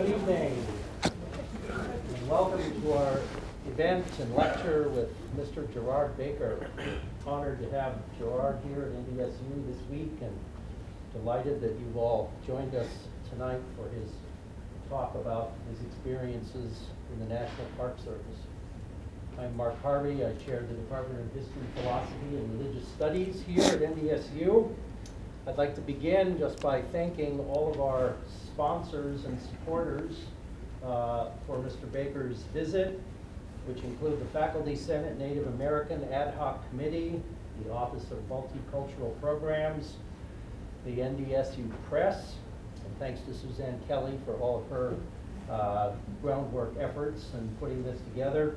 Good evening, and welcome to our event and lecture with Mr. Gerard Baker. Honored to have Gerard here at NDSU this week, and delighted that you've all joined us tonight for his talk about his experiences in the National Park Service. I'm Mark Harvey. I chair the Department of History, Philosophy, and Religious Studies here at NDSU. I'd like to begin just by thanking all of our sponsors and supporters for Mr. Baker's visit, which include the Faculty Senate Native American Ad Hoc Committee, the Office of Multicultural Programs, the NDSU Press, and thanks to Suzanne Kelly for all of her groundwork efforts in putting this together.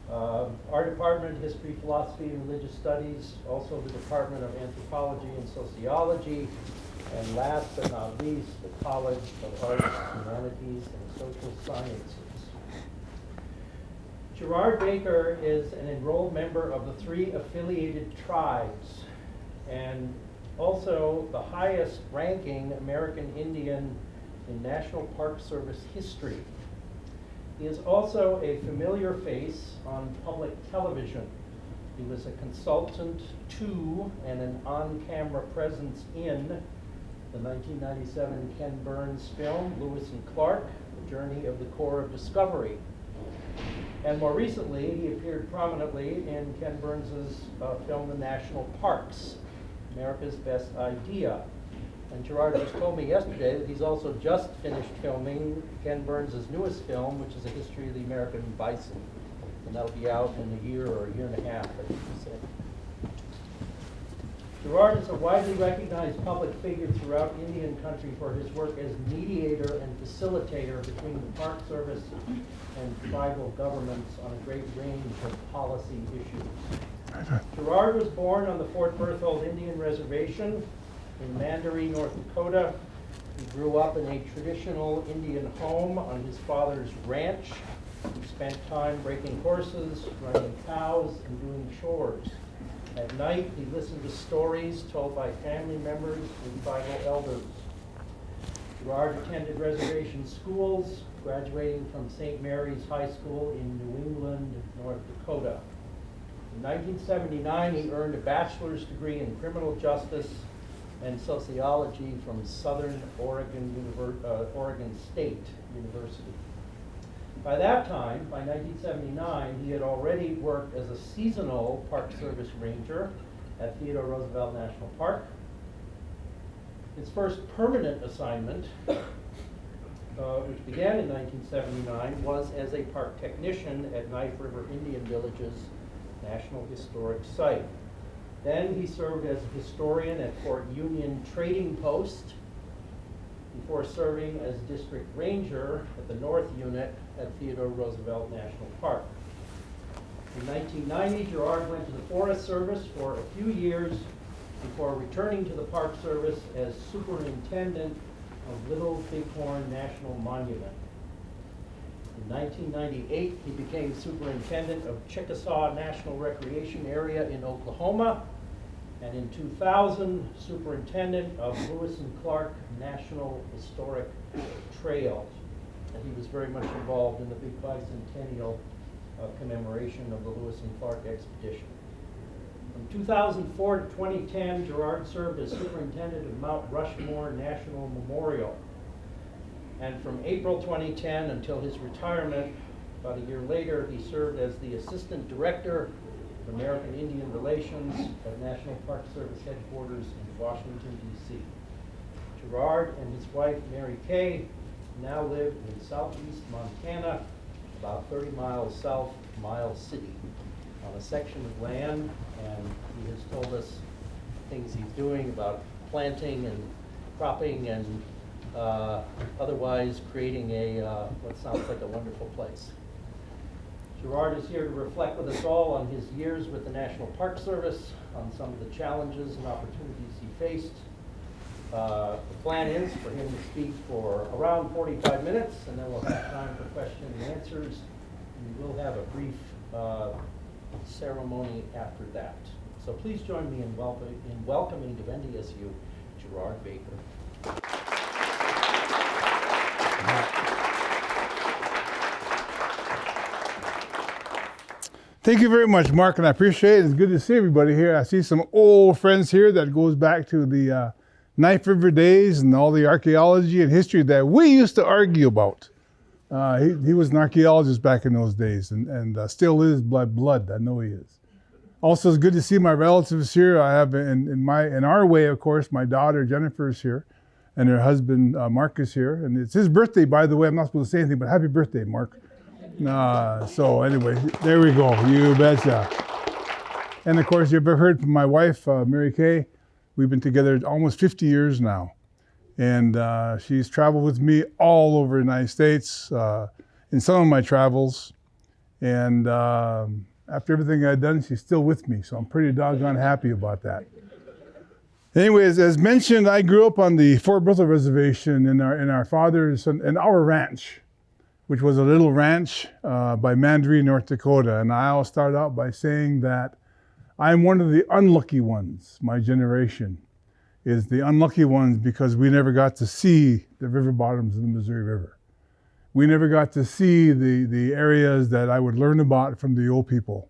Our department, History, Philosophy, and Religious Studies, also the Department of Anthropology and Sociology, and last but not least, the College of Arts, Humanities, and Social Sciences. Gerard Baker is an enrolled member of the 3 affiliated tribes, and also the highest ranking American Indian in National Park Service history. He is also a familiar face on public television. He was a consultant to and an on-camera presence in the 1997 Ken Burns film, Lewis and Clark, The Journey of the Corps of Discovery. And more recently, he appeared prominently in Ken Burns's film, The National Parks, America's Best Idea. And Gerard just told me yesterday that he's also just finished filming Ken Burns's newest film, which is a history of the American bison. And that'll be out in a year or a year and a half, I think he said. Gerard is a widely recognized public figure throughout Indian country for his work as mediator and facilitator between the Park Service and tribal governments on a great range of policy issues. Gerard was born on the Fort Berthold Indian Reservation in Mandaree, North Dakota. He grew up in a traditional Indian home on his father's ranch. He spent time breaking horses, running cows, and doing chores. At night, he listened to stories told by family members and tribal elders. Gerard attended reservation schools, graduating from St. Mary's High School in New England, North Dakota. In 1979, he earned a bachelor's degree in criminal justice and sociology from Southern Oregon State University. By that time, by 1979, he had already worked as a seasonal Park Service ranger at Theodore Roosevelt National Park. His first permanent assignment, which began in 1979, was as a park technician at Knife River Indian Village's National Historic Site. Then he served as a historian at Fort Union Trading Post before serving as district ranger at the North Unit at Theodore Roosevelt National Park. In 1990, Gerard went to the Forest Service for a few years before returning to the Park Service as Superintendent of Little Bighorn National Monument. In 1998, he became Superintendent of Chickasaw National Recreation Area in Oklahoma, and in 2000, Superintendent of Lewis and Clark National Historic Trail. And he was very much involved in the big bicentennial commemoration of the Lewis and Clark expedition. From 2004 to 2010, Gerard served as Superintendent of Mount Rushmore National Memorial. And from April 2010 until his retirement, about a year later, he served as the Assistant Director of American Indian Relations at National Park Service headquarters in Washington, D.C. Gerard and his wife, Mary Kay, now live in southeast Montana, about 30 miles south of Miles City, on a section of land, and he has told us things he's doing about planting and cropping and otherwise creating a what sounds like a wonderful place. Gerard is here to reflect with us all on his years with the National Park Service, on some of the challenges and opportunities he faced. The plan is for him to speak for around 45 minutes, and then we'll have time for question and answers. And we will have a brief ceremony after that. So please join me in welcoming to NDSU Gerard Baker. Thank you very much, Mark, and I appreciate it. It's good to see everybody here. I see some old friends here that goes back to the Knife River days and all the archaeology and history that we used to argue about. He was an archaeologist back in those days and still is blood. I know he is. Also, it's good to see my relatives here. I have in our way, of course, my daughter Jennifer is here, and her husband Mark is here, and it's his birthday, by the way. I'm not supposed to say anything, but happy birthday, Mark. So anyway, there we go. You betcha. And of course, you've ever heard from my wife, Mary Kay. We've been together almost 50 years now. And she's traveled with me all over the United States in some of my travels. And after everything I've done, she's still with me. So I'm pretty doggone happy about that. Anyways, as mentioned, I grew up on the Fort Berthold Reservation in our father's and our ranch, which was a little ranch by Mandaree, North Dakota. And I'll start out by saying that I'm one of the unlucky ones. My generation is the unlucky ones because we never got to see the river bottoms of the Missouri River. We never got to see the areas that I would learn about from the old people,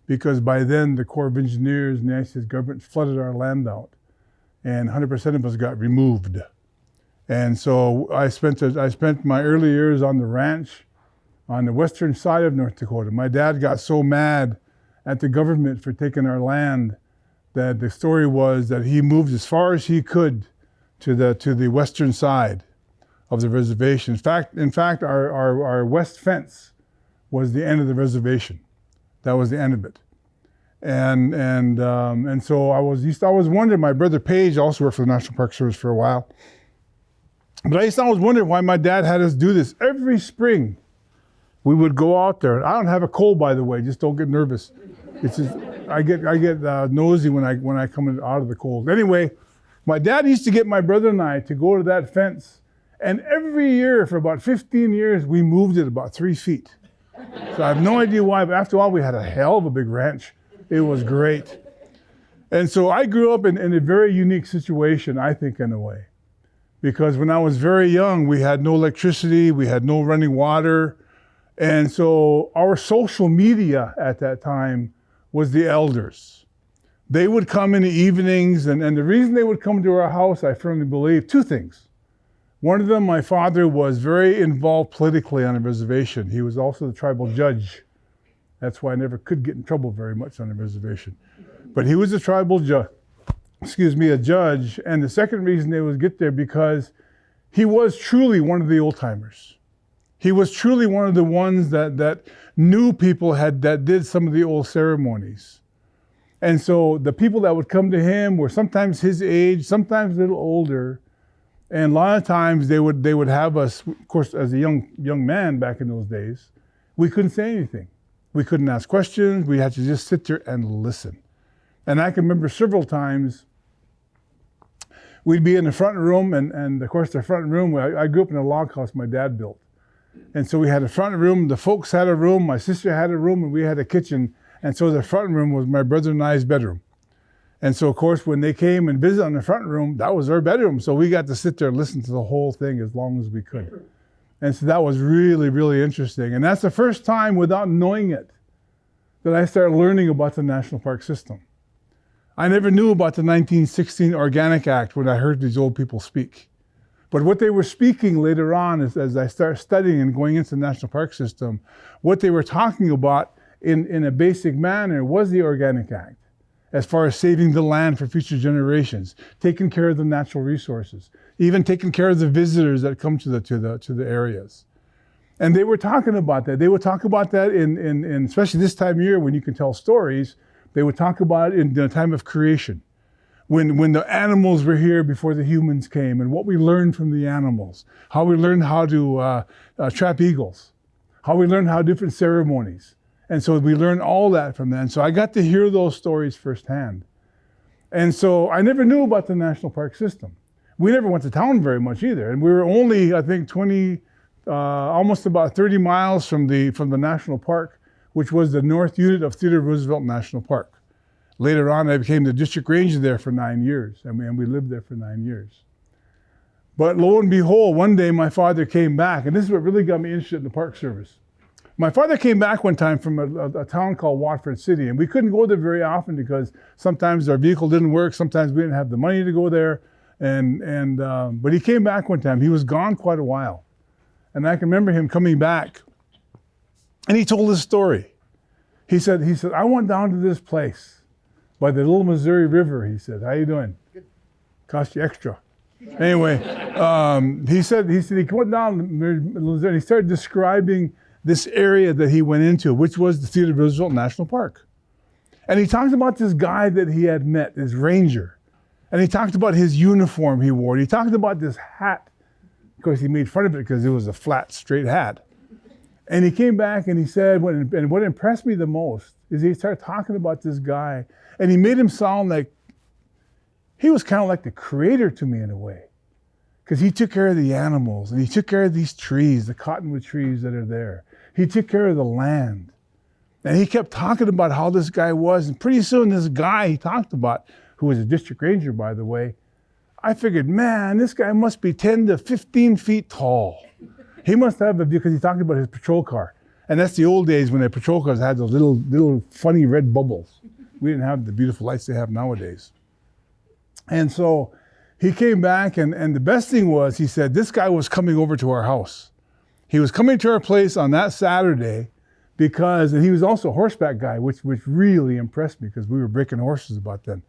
because by then the Corps of Engineers and the United States government flooded our land out, and 100% of us got removed. And so I spent my early years on the ranch on the western side of North Dakota. My dad got so mad at the government for taking our land that the story was that he moved as far as he could to the western side of the reservation. In fact, our west fence was the end of the reservation. That was the end of it. And so I was wondering. My brother Paige also worked for the National Park Service for a while. But I always wondered why my dad had us do this. Every spring, we would go out there. I don't have a cold, by the way. Just don't get nervous. It's just, I get nosy when I come out of the cold. Anyway, my dad used to get my brother and I to go to that fence, and every year for about 15 years, we moved it about 3 feet. So I have no idea why, but after a while, we had a hell of a big ranch. It was great. And so I grew up in a very unique situation, I think, in a way. Because when I was very young, we had no electricity, we had no running water. And so our social media at that time was the elders. They would come in the evenings, and the reason they would come to our house, I firmly believe, 2 things. One of them, my father was very involved politically on the reservation. He was also the tribal judge. That's why I never could get in trouble very much on the reservation. But he was a tribal judge. A judge, and the second reason they would get there because he was truly one of the old timers. He was truly one of the ones that knew people that did some of the old ceremonies. And so the people that would come to him were sometimes his age, sometimes a little older, and a lot of times they would have us, of course, as a young man back in those days, we couldn't say anything. We couldn't ask questions. We had to just sit there and listen. And I can remember several times we'd be in the front room, and of course the front room, I grew up in a log house my dad built. And so we had a front room, the folks had a room, my sister had a room, and we had a kitchen. And so the front room was my brother and I's bedroom. And so of course when they came and visited on the front room, that was our bedroom. So we got to sit there and listen to the whole thing as long as we could. And so that was really, really interesting. And that's the first time without knowing it that I started learning about the National Park System. I never knew about the 1916 Organic Act when I heard these old people speak. But what they were speaking later on, as I started studying and going into the National Park System, what they were talking about in a basic manner was the Organic Act, as far as saving the land for future generations, taking care of the natural resources, even taking care of the visitors that come to the areas. And they were talking about that. They would talk about that in especially this time of year when you can tell stories. They would talk about it in the time of creation, when the animals were here before the humans came, and what we learned from the animals, how we learned how to trap eagles, how we learned how different ceremonies. And so we learned all that from that. And so I got to hear those stories firsthand. And so I never knew about the National Park System. We never went to town very much either. And we were only, I think, almost about 30 miles from the National Park, which was the north unit of Theodore Roosevelt National Park. Later on, I became the district ranger there for 9 years, and we lived there for 9 years. But lo and behold, one day my father came back, and this is what really got me interested in the Park Service. My father came back one time from a town called Watford City, and we couldn't go there very often because sometimes our vehicle didn't work, sometimes we didn't have the money to go there, but he came back one time. He was gone quite a while, and I can remember him coming back, and he told this story. He said, I went down to this place by the little Missouri River. He said, how you doing? Good. Cost you extra. Anyway, he said he went down and he started describing this area that he went into, which was the Theodore Roosevelt National Park. And he talked about this guy that he had met, this ranger. And he talked about his uniform he wore. He talked about this hat. Of course, he made fun of it because it was a flat, straight hat. And he came back and he said, and what impressed me the most is he started talking about this guy, and he made him sound like he was kind of like the creator to me in a way. Because he took care of the animals, and he took care of these trees, the cottonwood trees that are there. He took care of the land. And he kept talking about how this guy was. And pretty soon this guy he talked about, who was a district ranger, by the way, I figured, man, this guy must be 10 to 15 feet tall. He must have because he talked about his patrol car. And that's the old days when the patrol cars had those little funny red bubbles. We didn't have the beautiful lights they have nowadays. And so he came back, and the best thing was, he said, this guy was coming over to our house. He was coming to our place on that Saturday and he was also a horseback guy, which really impressed me because we were breaking horses about then.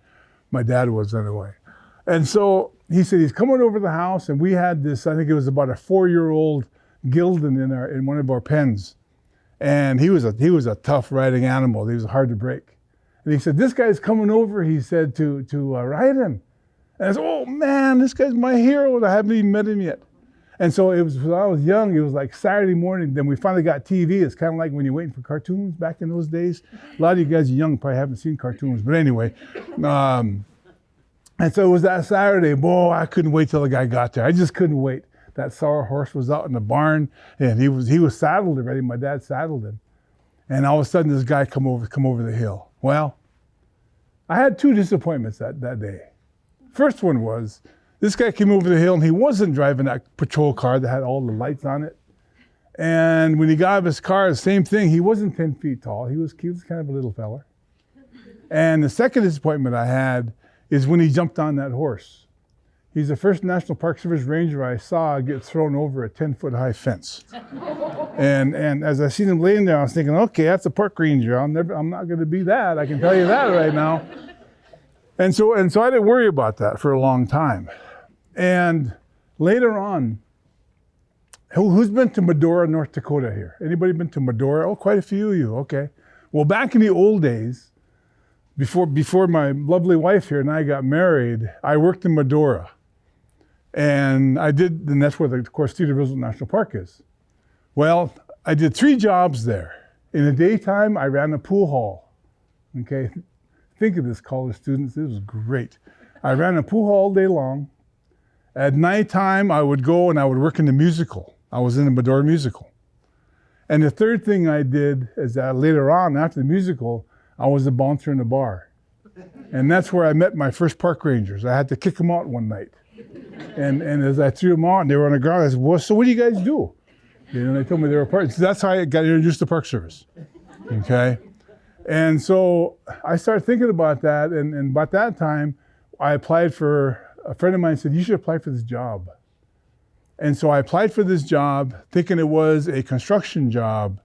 My dad was anyway. And so he said he's coming over to the house, and we had this, I think it was about a 4-year-old Gildan in one of our pens. And he was a tough riding animal. He was hard to break. And he said, this guy's coming over, he said, to ride him. And I said, oh man, this guy's my hero, and I haven't even met him yet. And so it was, when I was young, it was like Saturday morning, then we finally got TV. It's kind of like when you're waiting for cartoons back in those days. A lot of you guys are young, probably haven't seen cartoons, but anyway. And so it was that Saturday, boy, I couldn't wait till the guy got there. I just couldn't wait. That sour horse was out in the barn, and he was saddled already. My dad saddled him. And all of a sudden, this guy come over the hill. Well, I had 2 disappointments that day. First one was, this guy came over the hill, and he wasn't driving that patrol car that had all the lights on it. And when he got out of his car, the same thing. He wasn't 10 feet tall. He was kind of a little fella. And the second disappointment I had is when he jumped on that horse. He's the first National Park Service ranger I saw get thrown over a 10-foot high fence. and as I seen him laying there, I was thinking, okay, that's a park ranger. I'm not going to be that. I can tell you that right now. And so I didn't worry about that for a long time. And later on, who's been to Medora, North Dakota here? Anybody been to Medora? Oh, quite a few of you. Okay. Well, back in the old days, before my lovely wife here and I got married, I worked in Medora. And that's where, of course, Theodore Roosevelt National Park is. Well, I did 3 jobs there. In the daytime, I ran a pool hall. Okay, think of this, college students, this was great. I ran a pool hall all day long. At nighttime, I would go and I would work in the musical. I was in the Medora musical. And the third thing I did is that later on, after the musical, I was a bouncer in a bar. And that's where I met my first park rangers. I had to kick them out one night. And as I threw them out and they were on the ground, I said, well, so what do you guys do? They told me they were part. So that's how I got introduced to Park Service. Okay? And so I started thinking about that. And about that time, I applied for, a friend of mine said, you should apply for this job. And so I applied for this job thinking it was a construction job.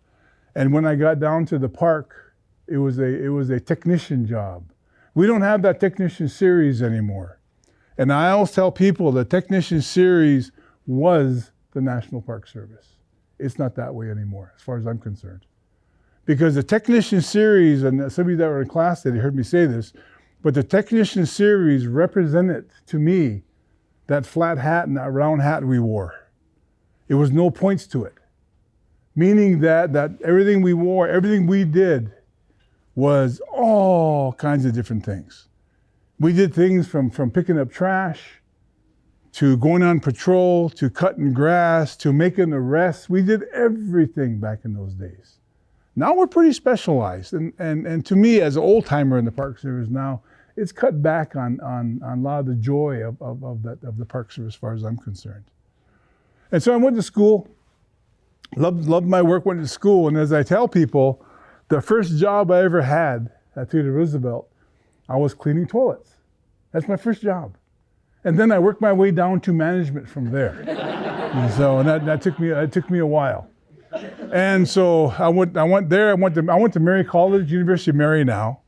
And when I got down to the park, it was a technician job. We don't have that technician series anymore. And I always tell people the technician series was the National Park Service. It's not that way anymore, as far as I'm concerned. Because the technician series, and some of you that were in class today heard me say this, but the technician series represented to me that flat hat and that round hat we wore. It was no points to it. Meaning that everything we wore, everything we did was all kinds of different things. We did things from picking up trash, to going on patrol, to cutting grass, to making arrests. We did everything back in those days. Now we're pretty specialized. And to me, as an old timer in the Park Service now, it's cut back on a lot of the joy of the Park Service as far as I'm concerned. And so I went to school, Loved my work, went to school, and as I tell people, the first job I ever had at Theodore Roosevelt, I was cleaning toilets. That's my first job. And then I worked my way down to management from there. And so that took me a while. And so I went there. I went to Mary College, University of Mary now,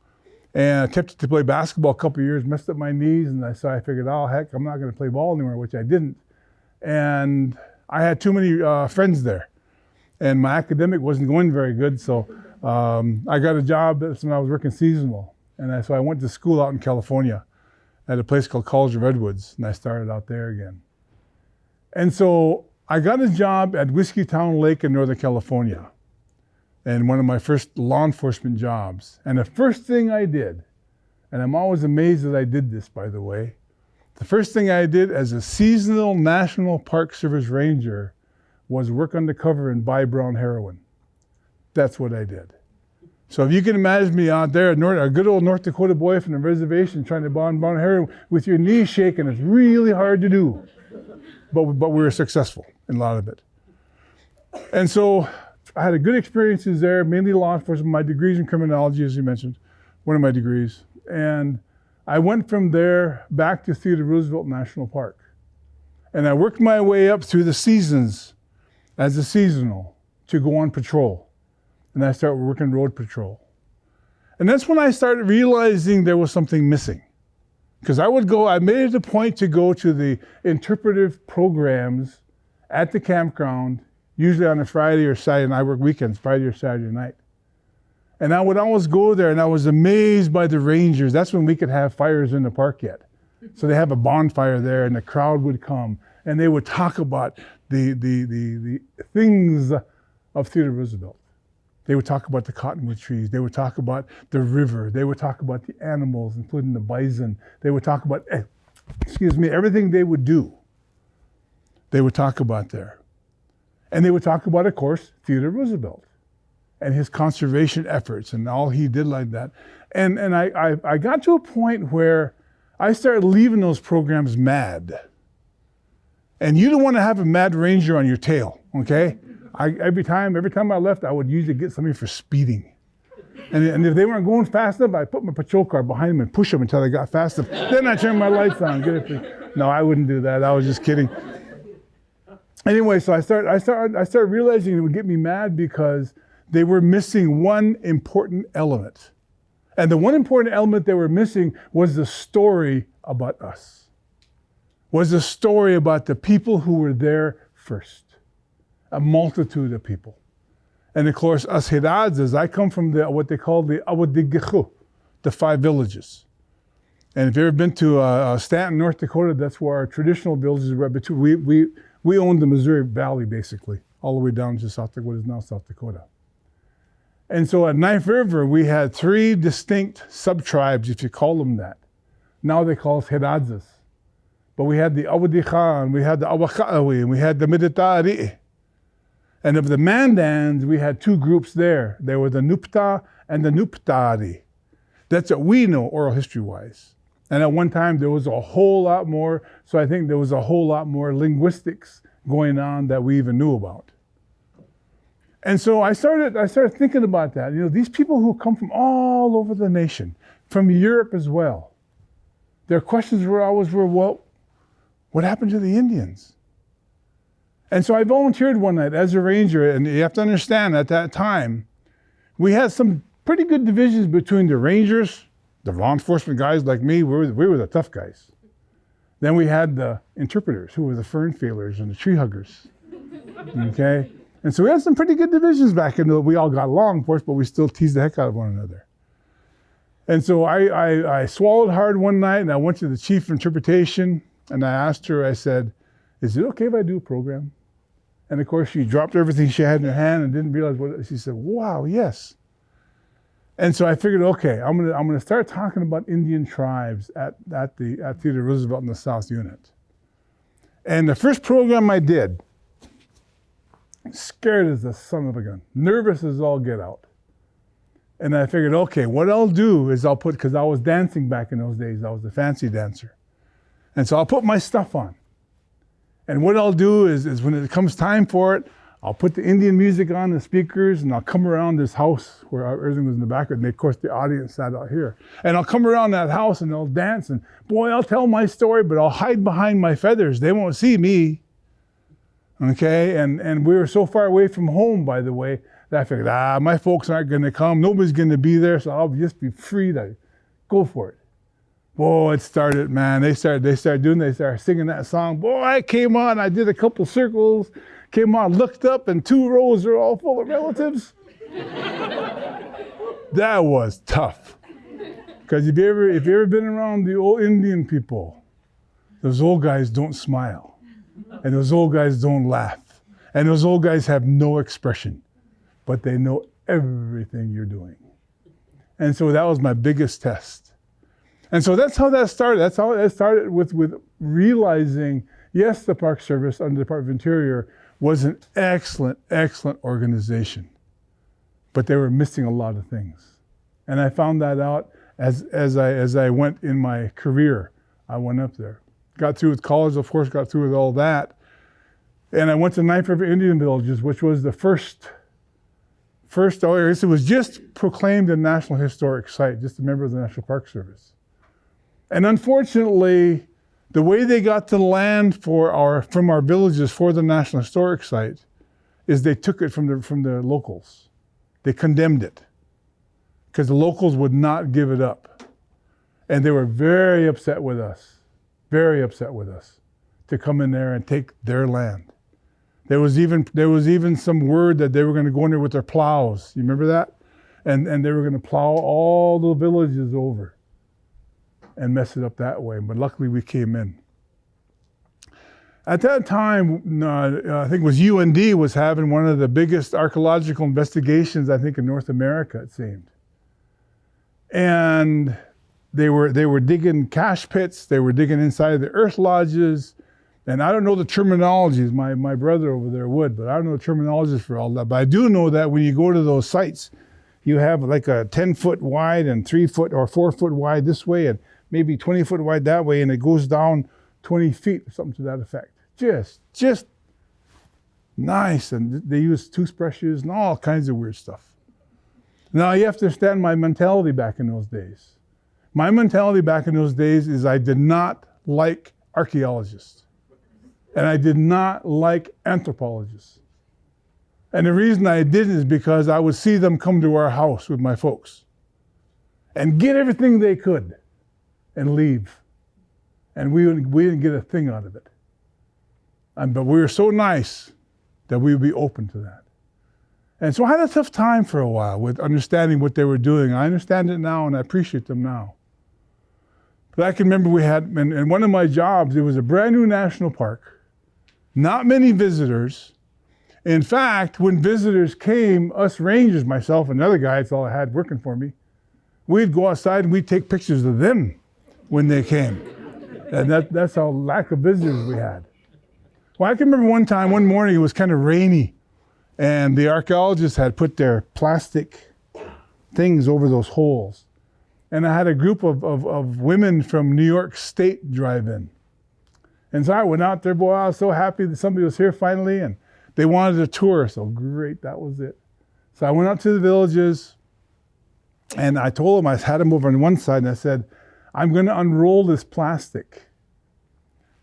and I attempted to play basketball a couple of years, messed up my knees, and I figured, oh heck, I'm not going to play ball anymore, which I didn't. And I had too many friends there, and my academic wasn't going very good. So I got a job when I was working seasonal, and so I went to school out in California at a place called College of Redwoods, and I started out there again. And so I got a job at Whiskeytown Lake in Northern California, and one of my first law enforcement jobs. And the first thing I did, and I'm always amazed that I did this, by the way, the first thing I did as a seasonal National Park Service ranger was work undercover and buy brown heroin. That's what I did. So if you can imagine me out there, a good old North Dakota boy from the reservation trying to buy brown heroin with your knees shaking, it's really hard to do. But we were successful in a lot of it. And so I had a good experiences there, mainly law enforcement. My degrees in criminology, as you mentioned, one of my degrees. And I went from there back to Theodore Roosevelt National Park. And I worked my way up through the seasons as a seasonal to go on patrol. And I started working road patrol. And that's when I started realizing there was something missing. Because I made it a point to go to the interpretive programs at the campground, usually on a Friday or Saturday, and I work weekends, Friday or Saturday night. And I would always go there, and I was amazed by the rangers. That's when we could have fires in the park yet. So they have a bonfire there, and the crowd would come, and they would talk about the things of Theodore Roosevelt. They would talk about the cottonwood trees. They would talk about the river. They would talk about the animals, including the bison. They would talk about, everything they would do. They would talk about there. And they would talk about, of course, Theodore Roosevelt and his conservation efforts and all he did like that. And I got to a point where I started leaving those programs mad. And you don't want to have a mad ranger on your tail, okay? Every time I left, I would usually get somebody for speeding. And if they weren't going fast enough, I put my patrol car behind them and push them until they got fast enough. Then I turned my lights on. No, I wouldn't do that. I was just kidding. Anyway, so I started realizing it would get me mad because they were missing one important element. And the one important element they were missing was the story about us. Was the story about the people who were there first. A multitude of people. And of course, us Hiradzes, I come from what they call the Awadigichu, the 5 villages. And if you've ever been to Stanton, North Dakota, that's where our traditional villages were. We owned the Missouri Valley, basically, all the way down to what is now South Dakota. And so at Knife River, we had 3 distinct sub-tribes, if you call them that. Now they call us Hiradzes. But we had the Awadikhan, we had the Awakawi, and we had the Miditari. And of the Mandans, we had 2 groups there. There were the Nupta and the Nuptari. That's what we know oral history-wise. And at one time, there was a whole lot more, so I think there was a whole lot more linguistics going on that we even knew about. And so I started thinking about that. These people who come from all over the nation, from Europe as well, their questions were always, well, what happened to the Indians? And so I volunteered one night as a ranger, and you have to understand, at that time, we had some pretty good divisions between the rangers, the law enforcement guys like me, we were the tough guys. Then we had the interpreters, who were the fern feelers and the tree huggers, okay? And so we had some pretty good divisions back in the, we all got along, of course, but we still teased the heck out of one another. And so I swallowed hard one night, and I went to the chief of interpretation, and I asked her, I said, is it okay if I do a program? And of course, she dropped everything she had in her hand and didn't realize what, she said, wow, yes. And so I figured, okay, I'm gonna start talking about Indian tribes at Theodore Roosevelt in the South Unit. And the first program I did, scared as the son of a gun, nervous as all get out. And I figured, okay, what I'll do is because I was dancing back in those days, I was a fancy dancer. And so I'll put my stuff on. And what I'll do is when it comes time for it, I'll put the Indian music on the speakers, and I'll come around this house where everything was in the back, and of course the audience sat out here. And I'll come around that house and they'll dance, and boy, I'll tell my story, but I'll hide behind my feathers. They won't see me. Okay, and we were so far away from home, by the way, that I figured, my folks aren't going to come. Nobody's going to be there, so I'll just be free to go for it. Boy, it started, man. They started singing that song. Boy, I came on, I did a couple circles, came on, looked up, and 2 rows are all full of relatives. That was tough. Because if you ever been around the old Indian people, those old guys don't smile. And those old guys don't laugh. And those old guys have no expression. But they know everything you're doing. And so that was my biggest test. And so that's how that started. That's how it started with realizing, yes, the Park Service under the Department of Interior was an excellent, excellent organization. But they were missing a lot of things. And I found that out as I went in my career. I went up there. Got through with college, of course, got through with all that. And I went to Knife River Indian Villages, which was the first, it was just proclaimed a National Historic Site, just a member of the National Park Service. And unfortunately, the way they got the land from our villages for the National Historic Site is they took it from the locals. They condemned it because the locals would not give it up. And they were very upset with us to come in there and take their land. There was even some word that they were going to go in there with their plows. You remember that? And they were going to plow all the villages over and mess it up that way. But luckily we came in. At that time, I think it was UND was having one of the biggest archaeological investigations, I think, in North America, it seemed. And they were digging cache pits, they were digging inside the earth lodges, and I don't know the terminologies, my brother over there would, but I don't know the terminologies for all that. But I do know that when you go to those sites, you have like a 10-foot wide and 3-foot or 4-foot wide this way, and maybe 20-foot wide that way, and it goes down 20 feet or something to that effect. Just nice, and they use toothbrushes and all kinds of weird stuff. Now you have to understand my mentality back in those days. My mentality back in those days is I did not like archaeologists. And I did not like anthropologists. And the reason I didn't is because I would see them come to our house with my folks and get everything they could and leave. And we didn't get a thing out of it. But we were so nice that we would be open to that. And so I had a tough time for a while with understanding what they were doing. I understand it now and I appreciate them now. But I can remember we had, in one of my jobs, it was a brand new national park. Not many visitors. In fact, when visitors came, us rangers, myself and another guy, that's all I had working for me, we'd go outside and we'd take pictures of them when they came. And that's how lack of visitors we had. Well, I can remember one morning, it was kind of rainy, and the archaeologists had put their plastic things over those holes. And I had a group of women from New York State drive in. And so I went out there, boy, I was so happy that somebody was here finally, and they wanted a tour, so great, that was it. So I went out to the villages, and I told them, I had them over on one side, and I said, I'm going to unroll this plastic.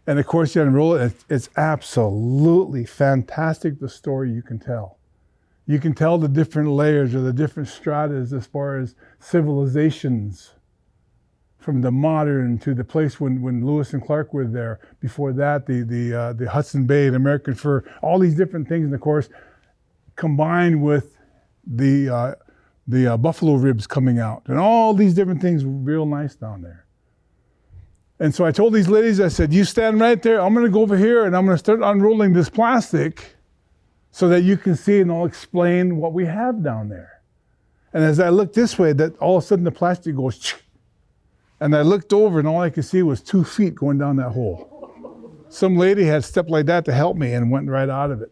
And of course, you unroll it, it's absolutely fantastic, the story you can tell. You can tell the different layers or the different stratas as far as civilizations, from the modern to the place when Lewis and Clark were there. Before that, the Hudson Bay, the American fur, all these different things, and of course, combined with the buffalo ribs coming out, and all these different things were real nice down there. And so I told these ladies, I said, you stand right there, I'm gonna go over here and I'm gonna start unrolling this plastic so that you can see and I'll explain what we have down there. And as I looked this way, that all of a sudden the plastic goes, and I looked over and all I could see was 2 feet going down that hole. Some lady had stepped like that to help me and went right out of it.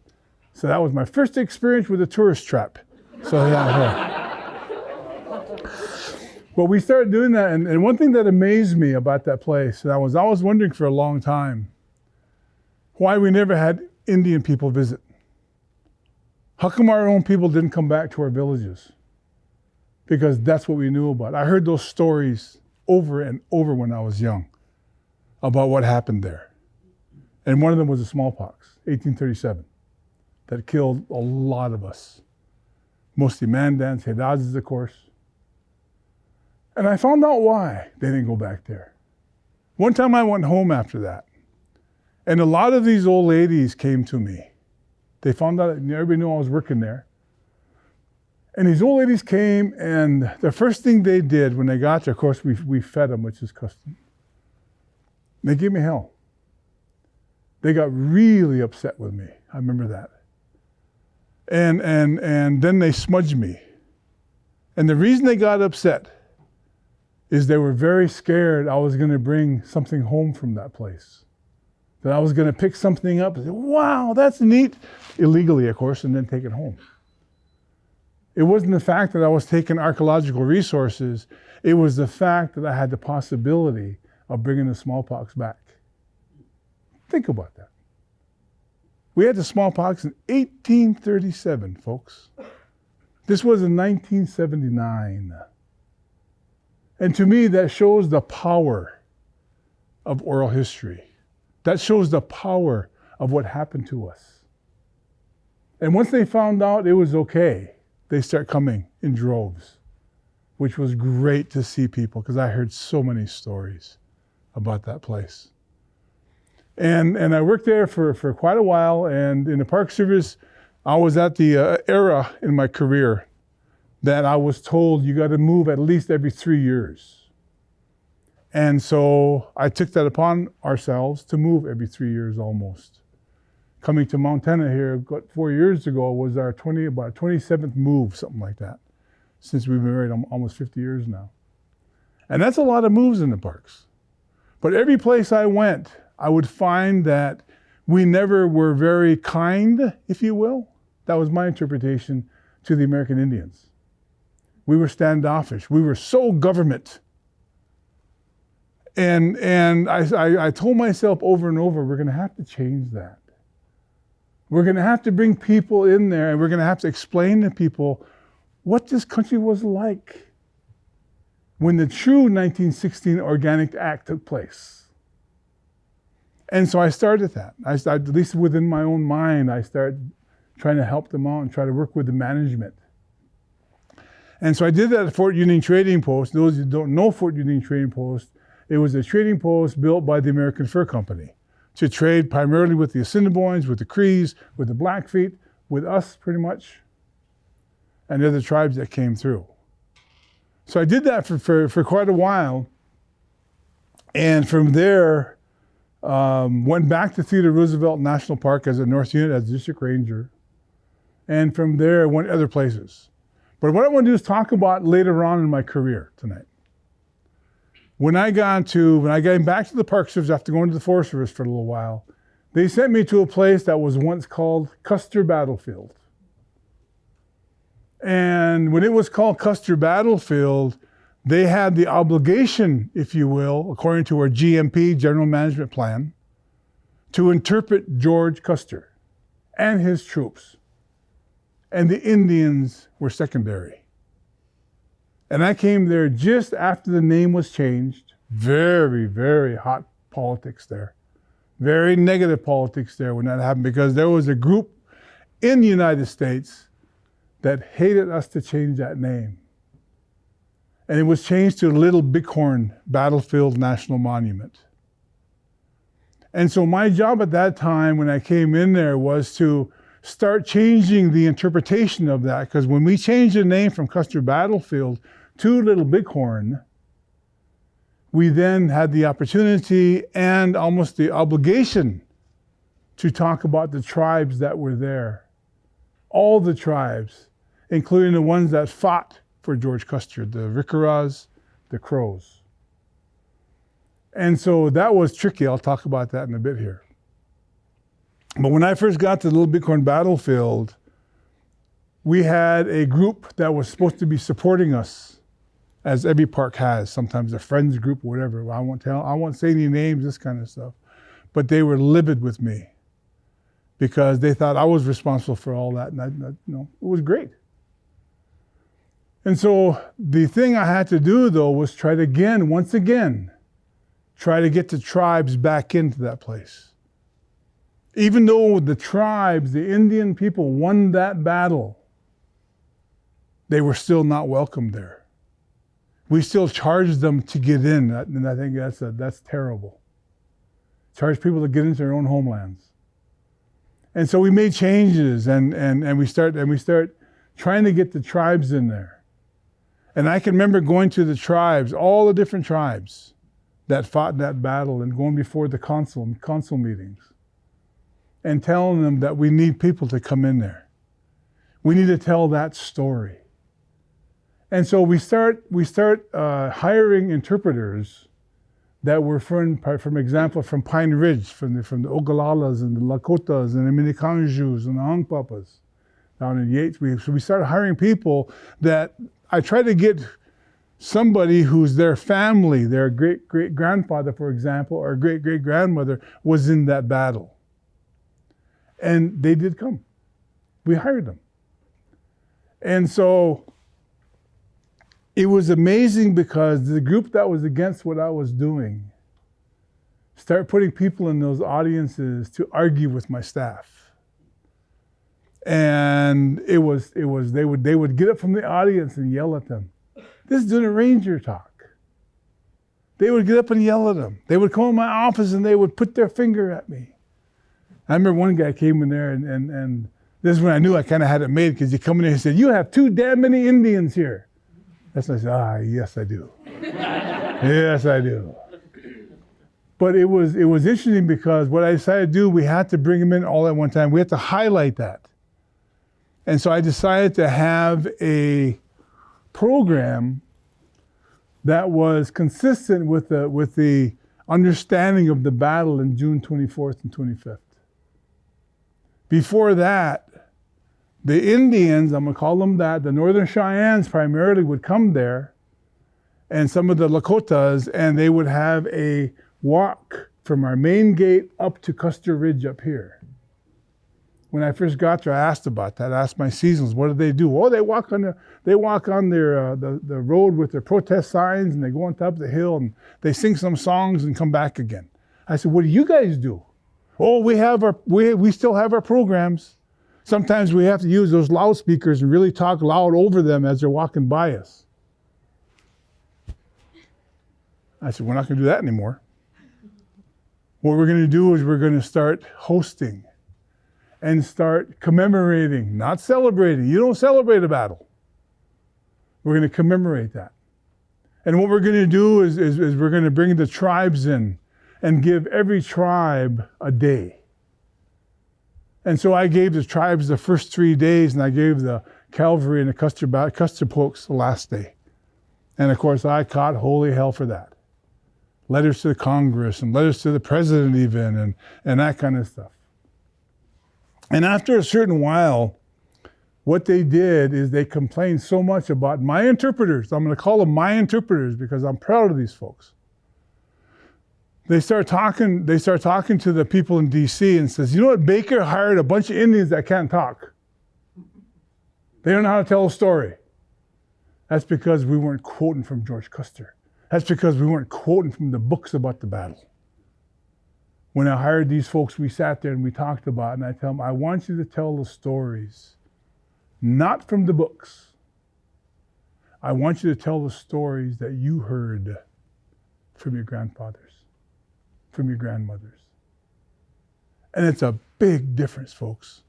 So that was my first experience with a tourist trap. So yeah. But we started doing that, and one thing that amazed me about that place, and I was always wondering for a long time, why we never had Indian people visit. How come our own people didn't come back to our villages? Because that's what we knew about. I heard those stories over and over when I was young about what happened there. And one of them was the smallpox, 1837, that killed a lot of us. Mostly Mandans, Hedazes, of course. And I found out why they didn't go back there. One time I went home after that, and a lot of these old ladies came to me. They found out, everybody knew I was working there. And these old ladies came, and the first thing they did when they got there, of course, we fed them, which is custom. They gave me hell. They got really upset with me. I remember that. And then they smudged me. And the reason they got upset is they were very scared I was going to bring something home from that place. That I was going to pick something up and say, wow, that's neat. Illegally, of course, and then take it home. It wasn't the fact that I was taking archaeological resources. It was the fact that I had the possibility of bringing the smallpox back. Think about that. We had the smallpox in 1837, folks. This was in 1979. And to me, that shows the power of oral history. That shows the power of what happened to us. And once they found out it was okay, they start coming in droves, which was great to see people, because I heard so many stories about that place. And I worked there for quite a while, and in the Park Service, I was at the era in my career that I was told you got to move at least every 3 years. And so I took that upon ourselves to move every 3 years almost. Coming to Montana here, about 4 years ago, was our about 27th move, something like that, since we've been married almost 50 years now. And that's a lot of moves in the parks. But every place I went, I would find that we never were very kind, if you will. That was my interpretation to the American Indians. We were standoffish. We were so government. And I told myself over and over, we're going to have to change that. We're going to have to bring people in there, and we're going to have to explain to people what this country was like when the true 1916 Organic Act took place. And so I started that. I started, at least within my own mind, I started trying to help them out and try to work with the management. And so I did that at Fort Union Trading Post. Those who don't know Fort Union Trading Post, it was a trading post built by the American Fur Company to trade primarily with the Assiniboines, with the Crees, with the Blackfeet, with us pretty much, and the other tribes that came through. So I did that for quite a while. And from there, went back to Theodore Roosevelt National Park as a North Unit, as District Ranger. And from there, went other places. But what I want to do is talk about later on in my career tonight. When I got back to the Park Service after going to the Forest Service for a little while, they sent me to a place that was once called Custer Battlefield. And when it was called Custer Battlefield, they had the obligation, if you will, according to our GMP, General Management Plan, to interpret George Custer and his troops. And the Indians were secondary. And I came there just after the name was changed. Very, very hot politics there. Very negative politics there when that happened, because there was a group in the United States that hated us to change that name. And it was changed to Little Bighorn Battlefield National Monument. And so my job at that time when I came in there was to start changing the interpretation of that, because when we changed the name from Custer Battlefield to Little Bighorn, we then had the opportunity and almost the obligation to talk about the tribes that were there. All the tribes, including the ones that fought for George Custer, the Rickaras, the Crows. And so that was tricky. I'll talk about that in a bit here. But when I first got to the Little Bighorn Battlefield, we had a group that was supposed to be supporting us, as every park has, sometimes a friends group or whatever. I won't say any names, this kind of stuff. But they were livid with me because they thought I was responsible for all that, and it was great. And so the thing I had to do, though, was once again, try to get the tribes back into that place. Even though the tribes, the Indian people, won that battle, they were still not welcome there. We still charged them to get in, and I think that's terrible. Charge people to get into their own homelands. And so we made changes, and we start trying to get the tribes in there. And I can remember going to the tribes, all the different tribes that fought in that battle, and going before the council meetings, and telling them that we need people to come in there. We need to tell that story. And so we start hiring interpreters that were from example, from Pine Ridge, from the Oglalas and the Lakotas and the Minikanjus and the Hangpapas down in Yates. So we started hiring people that I tried to get somebody who's their family, their great-great-grandfather, for example, or great-great-grandmother was in that battle. And they did come. We hired them. And so it was amazing because the group that was against what I was doing started putting people in those audiences to argue with my staff. And they would get up from the audience and yell at them. This is doing a ranger talk. They would get up and yell at them. They would come in my office and they would put their finger at me. I remember one guy came in there and this is when I knew I kind of had it made, because he come in there and said, "You have too damn many Indians here." That's when I said, yes, I do. Yes, I do. But it was interesting because what I decided to do, we had to bring them in all at one time. We had to highlight that. And so I decided to have a program that was consistent with the understanding of the battle in June 24th and 25th. Before that, the Indians, I'm going to call them that, the Northern Cheyennes primarily would come there, and some of the Lakotas, and they would have a walk from our main gate up to Custer Ridge up here. When I first got there, I asked about that. I asked my seasonals, what do they do? Oh, they walk on the road with their protest signs, and they go on top of the hill, and they sing some songs and come back again. I said, what do you guys do? Oh, we still have our programs. Sometimes we have to use those loudspeakers and really talk loud over them as they're walking by us. I said, we're not going to do that anymore. What we're going to do is we're going to start hosting and start commemorating, not celebrating. You don't celebrate a battle. We're going to commemorate that. And what we're going to do is we're going to bring the tribes in and give every tribe a day. And so I gave the tribes the first 3 days, and I gave the cavalry and the Custer Pokes the last day. And of course, I caught holy hell for that. Letters to the Congress and letters to the president even, and that kind of stuff. And after a certain while, what they did is they complained so much about my interpreters. I'm going to call them my interpreters because I'm proud of these folks. They start talking to the people in D.C. and says, you know what, Baker hired a bunch of Indians that can't talk. They don't know how to tell a story. That's because we weren't quoting from George Custer. That's because we weren't quoting from the books about the battle. When I hired these folks, we sat there and we talked about it, and I tell them, I want you to tell the stories, not from the books. I want you to tell the stories that you heard from your grandfathers, from your grandmothers. And it's a big difference, folks.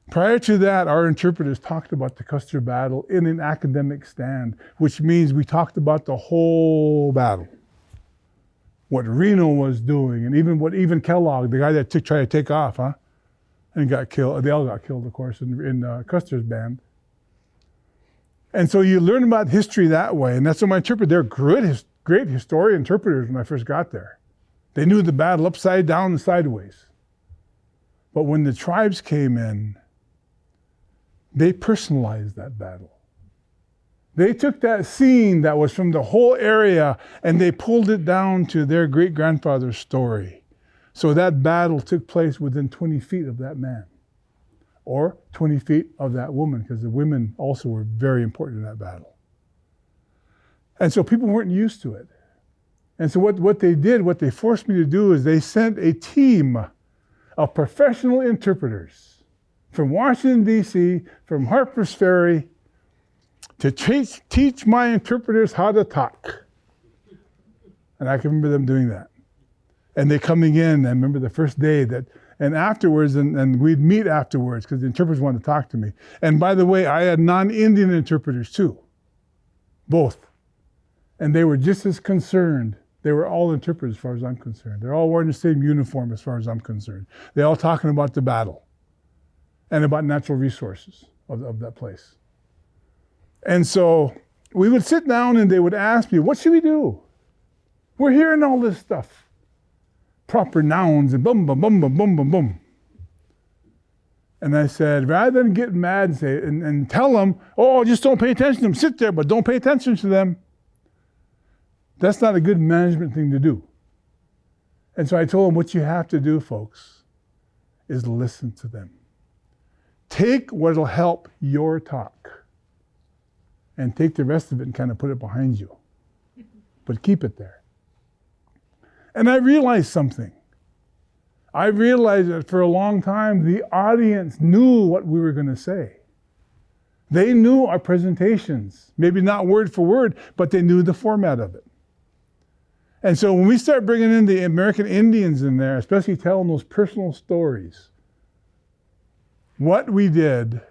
Prior to that, our interpreters talked about the Custer battle in an academic stand, which means we talked about the whole battle. What Reno was doing, and even Kellogg, the guy that tried to take off, and got killed. They all got killed, of course, in Custer's band. And so you learn about history that way, and that's what my interpreters, they're great historian interpreters when I first got there. They knew the battle upside down and sideways. But when the tribes came in, they personalized that battle. They took that scene that was from the whole area and they pulled it down to their great-grandfather's story. So that battle took place within 20 feet of that man, or 20 feet of that woman, because the women also were very important in that battle. And so people weren't used to it. And so what they forced me to do is they sent a team of professional interpreters from Washington, D.C., from Harper's Ferry, to teach my interpreters how to talk. And I can remember them doing that. And they coming in, I remember the first day and afterwards, and we'd meet afterwards because the interpreters wanted to talk to me. And by the way, I had non-Indian interpreters too, both. And they were just as concerned. They were all interpreters as far as I'm concerned. They're all wearing the same uniform as far as I'm concerned. They're all talking about the battle and about natural resources of that place. And so we would sit down and they would ask me, what should we do? We're hearing all this stuff. Proper nouns and boom, boom, boom, boom, boom, boom, boom. And I said, rather than get mad and say and tell them, oh, just don't pay attention to them. Sit there, but don't pay attention to them. That's not a good management thing to do. And so I told them, what you have to do, folks, is listen to them. Take what'll help your talk and take the rest of it and kind of put it behind you. But keep it there. And I realized something. I realized that for a long time, the audience knew what we were going to say. They knew our presentations, maybe not word for word, but they knew the format of it. And so when we start bringing in the American Indians in there, especially telling those personal stories, what we did,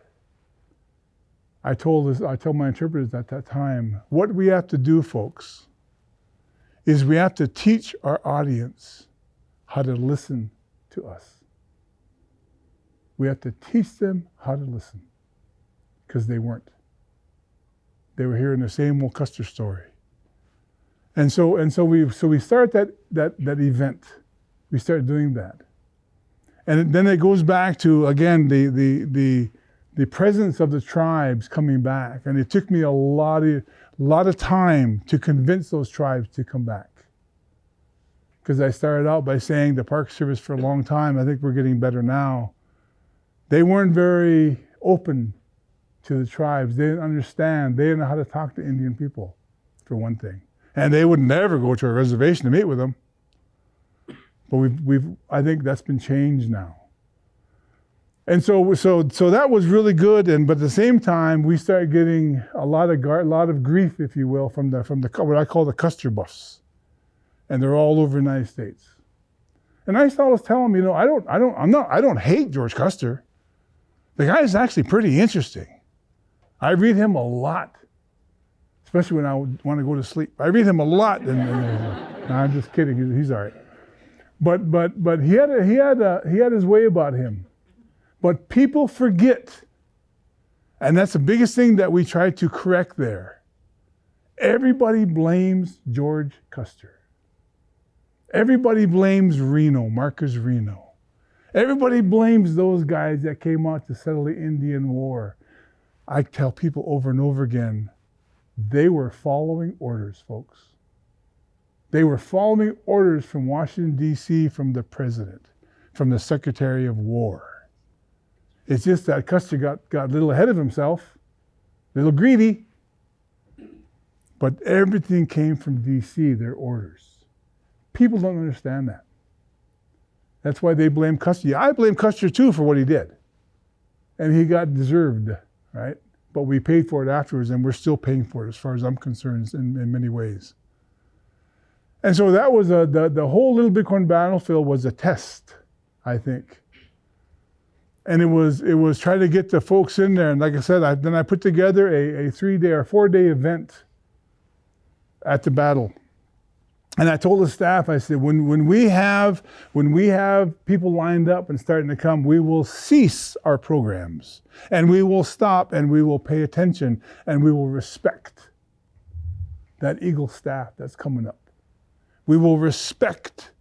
I told my interpreters at that time, what we have to do, folks, is we have to teach our audience how to listen to us. We have to teach them how to listen, because they weren't. They were hearing the same old Custer story. And so we start that event. We start doing that. And then it goes back to, again, the presence of the tribes coming back. And it took me a lot of time to convince those tribes to come back. Because I started out by saying the Park Service for a long time, I think we're getting better now. They weren't very open to the tribes. They didn't understand. They didn't know how to talk to Indian people, for one thing. And they would never go to a reservation to meet with them. But I think that's been changed now. And so that was really good. But at the same time, we started getting a lot of grief, if you will, from the what I call the Custer buffs, and they're all over the United States. And I always tell them, I don't hate George Custer. The guy is actually pretty interesting. I read him a lot, especially when I want to go to sleep. I read him a lot, no, I'm just kidding. He's all right. But he had his way about him. But people forget, and that's the biggest thing that we try to correct there. Everybody blames George Custer. Everybody blames Reno, Marcus Reno. Everybody blames those guys that came out to settle the Indian War. I tell people over and over again, they were following orders, folks. They were following orders from Washington, D.C., from the president, from the Secretary of War. It's just that Custer got a little ahead of himself, a little greedy, but everything came from D.C., their orders. People don't understand that. That's why they blame Custer. Yeah, I blame Custer too for what he did. And he got deserved, right? But we paid for it afterwards, and we're still paying for it as far as I'm concerned in many ways. And so that was the whole Little Bighorn battlefield was a test, I think. And it was trying to get the folks in there. And like I said, I put together a 3-day or 4-day event at the battle. And I told the staff, I said, when we have people lined up and starting to come, we will cease our programs, and we will stop, and we will pay attention, and we will respect that Eagle staff that's coming up. We will respect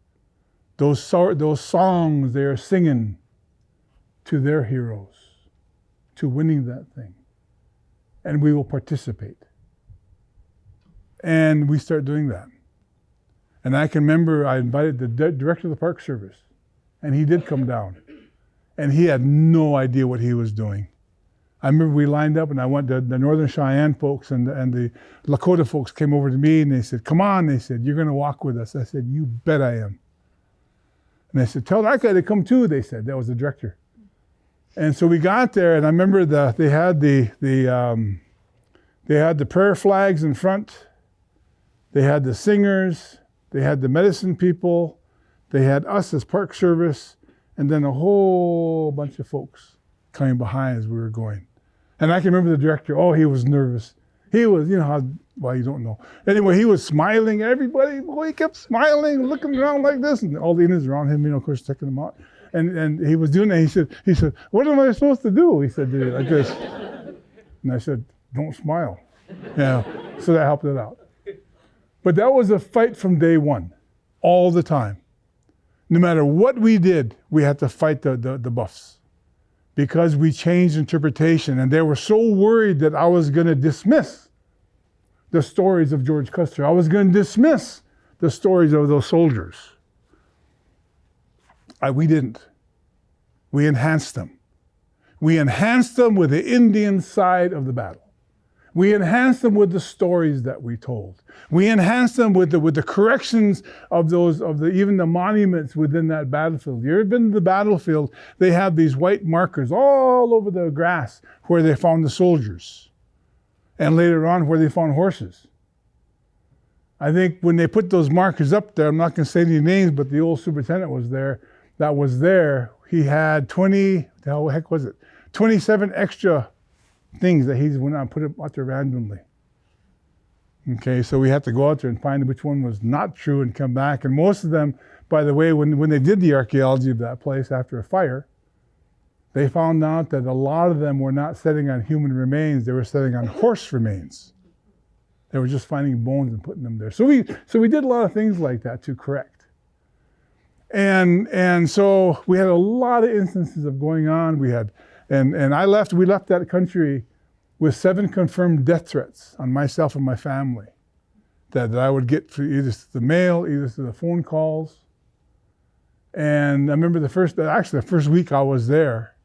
those songs they are singing to their heroes, to winning that thing, and we will participate. And we start doing that. And I can remember I invited the director of the Park Service And he did come down. And he had no idea what he was doing. I remember we lined up and I went to the Northern Cheyenne folks and the Dakota folks came over to me and they said, come on, they said, you're going to walk with us. I said, you bet I am. And they said, tell that guy to come too, they said. That was the director. And so we got there and I remember they had the prayer flags in front. They had the singers. They had the medicine people. They had us as Park Service. And then a whole bunch of folks coming behind as we were going. And I can remember the director, oh, he was nervous. He was, you know how, well, you don't know. Anyway, he was smiling. Everybody, boy, he kept smiling, looking around like this. And all the Indians around him, you know, of course, checking him out. And he was doing that. He said, what am I supposed to do? He said, like this. And I said, don't smile. Yeah, so that helped it out. But that was a fight from day one, all the time. No matter what we did, we had to fight the buffs because we changed interpretation. And they were so worried that I was going to dismiss the stories of George Custer. I was going to dismiss the stories of those soldiers. We didn't. We enhanced them. We enhanced them with the Indian side of the battle. We enhanced them with the stories that we told. We enhanced them with the corrections of even the monuments within that battlefield. You ever been to the battlefield? They have these white markers all over the grass where they found the soldiers. And later on where they found horses. I think when they put those markers up there, I'm not going to say any names, but the old superintendent was there. That was there. He had 27 extra things that he's went out and put it out there randomly. Okay, so we had to go out there and find which one was not true and come back. And most of them, by the way, when they did the archaeology of that place after a fire, they found out that a lot of them were not setting on human remains, they were setting on horse remains. They were just finding bones and putting them there. So we did a lot of things like that to correct. And so we had a lot of instances of going on. We left that country with 7 confirmed death threats on myself and my family that I would get through either through the mail, either through the phone calls. And I remember the first week I was there,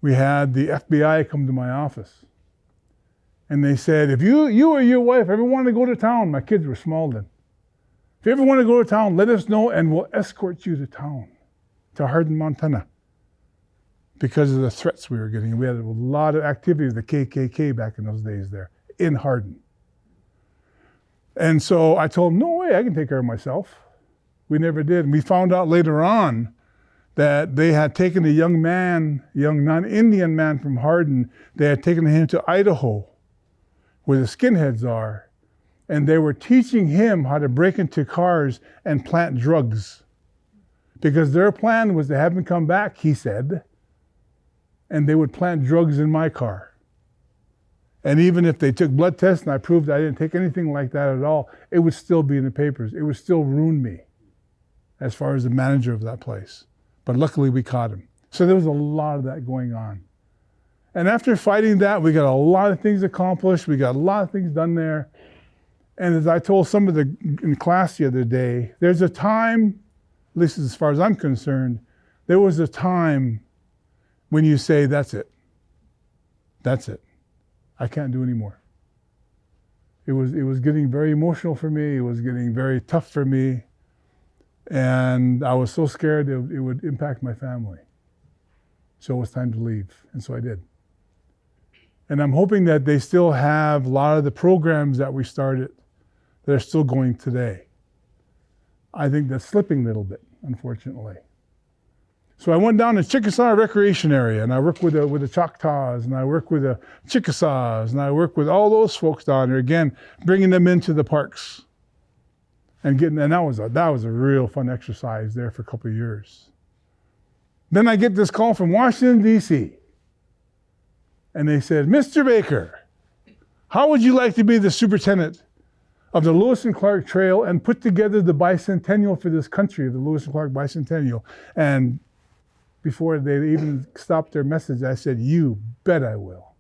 we had the FBI come to my office. And they said, if you or your wife ever want to go to town, my kids were small then. If you ever want to go to town, let us know and we'll escort you to town, to Hardin, Montana. Because of the threats we were getting. We had a lot of activity with the KKK back in those days there, in Hardin. And so I told them, no way, I can take care of myself. We never did. And we found out later on that they had taken a young non-Indian man from Hardin, they had taken him to Idaho, where the skinheads are, and they were teaching him how to break into cars and plant drugs. Because their plan was to have him come back, he said, and they would plant drugs in my car. And even if they took blood tests and I proved I didn't take anything like that at all, it would still be in the papers. It would still ruin me as far as the manager of that place. But luckily we caught him. So there was a lot of that going on. And after fighting that, we got a lot of things accomplished. We got a lot of things done there. And as I told somebody in class the other day, there's a time, at least as far as I'm concerned, there was a time when you say, that's it. That's it. I can't do anymore. It was getting very emotional for me. It was getting very tough for me. And I was so scared it would impact my family. So it was time to leave. And so I did. And I'm hoping that they still have a lot of the programs that we started that are still going today. I think that's slipping a little bit, unfortunately. So I went down to Chickasaw Recreation Area, and I worked with the Choctaws, and I worked with the Chickasaws, and I worked with all those folks down there, again, bringing them into the parks. And that was a real fun exercise there for a couple of years. Then I get this call from Washington, D.C., and they said, Mr. Baker, how would you like to be the superintendent of the Lewis and Clark Trail and put together the bicentennial for this country, the Lewis and Clark Bicentennial? And before they even stopped their message, I said, you bet I will.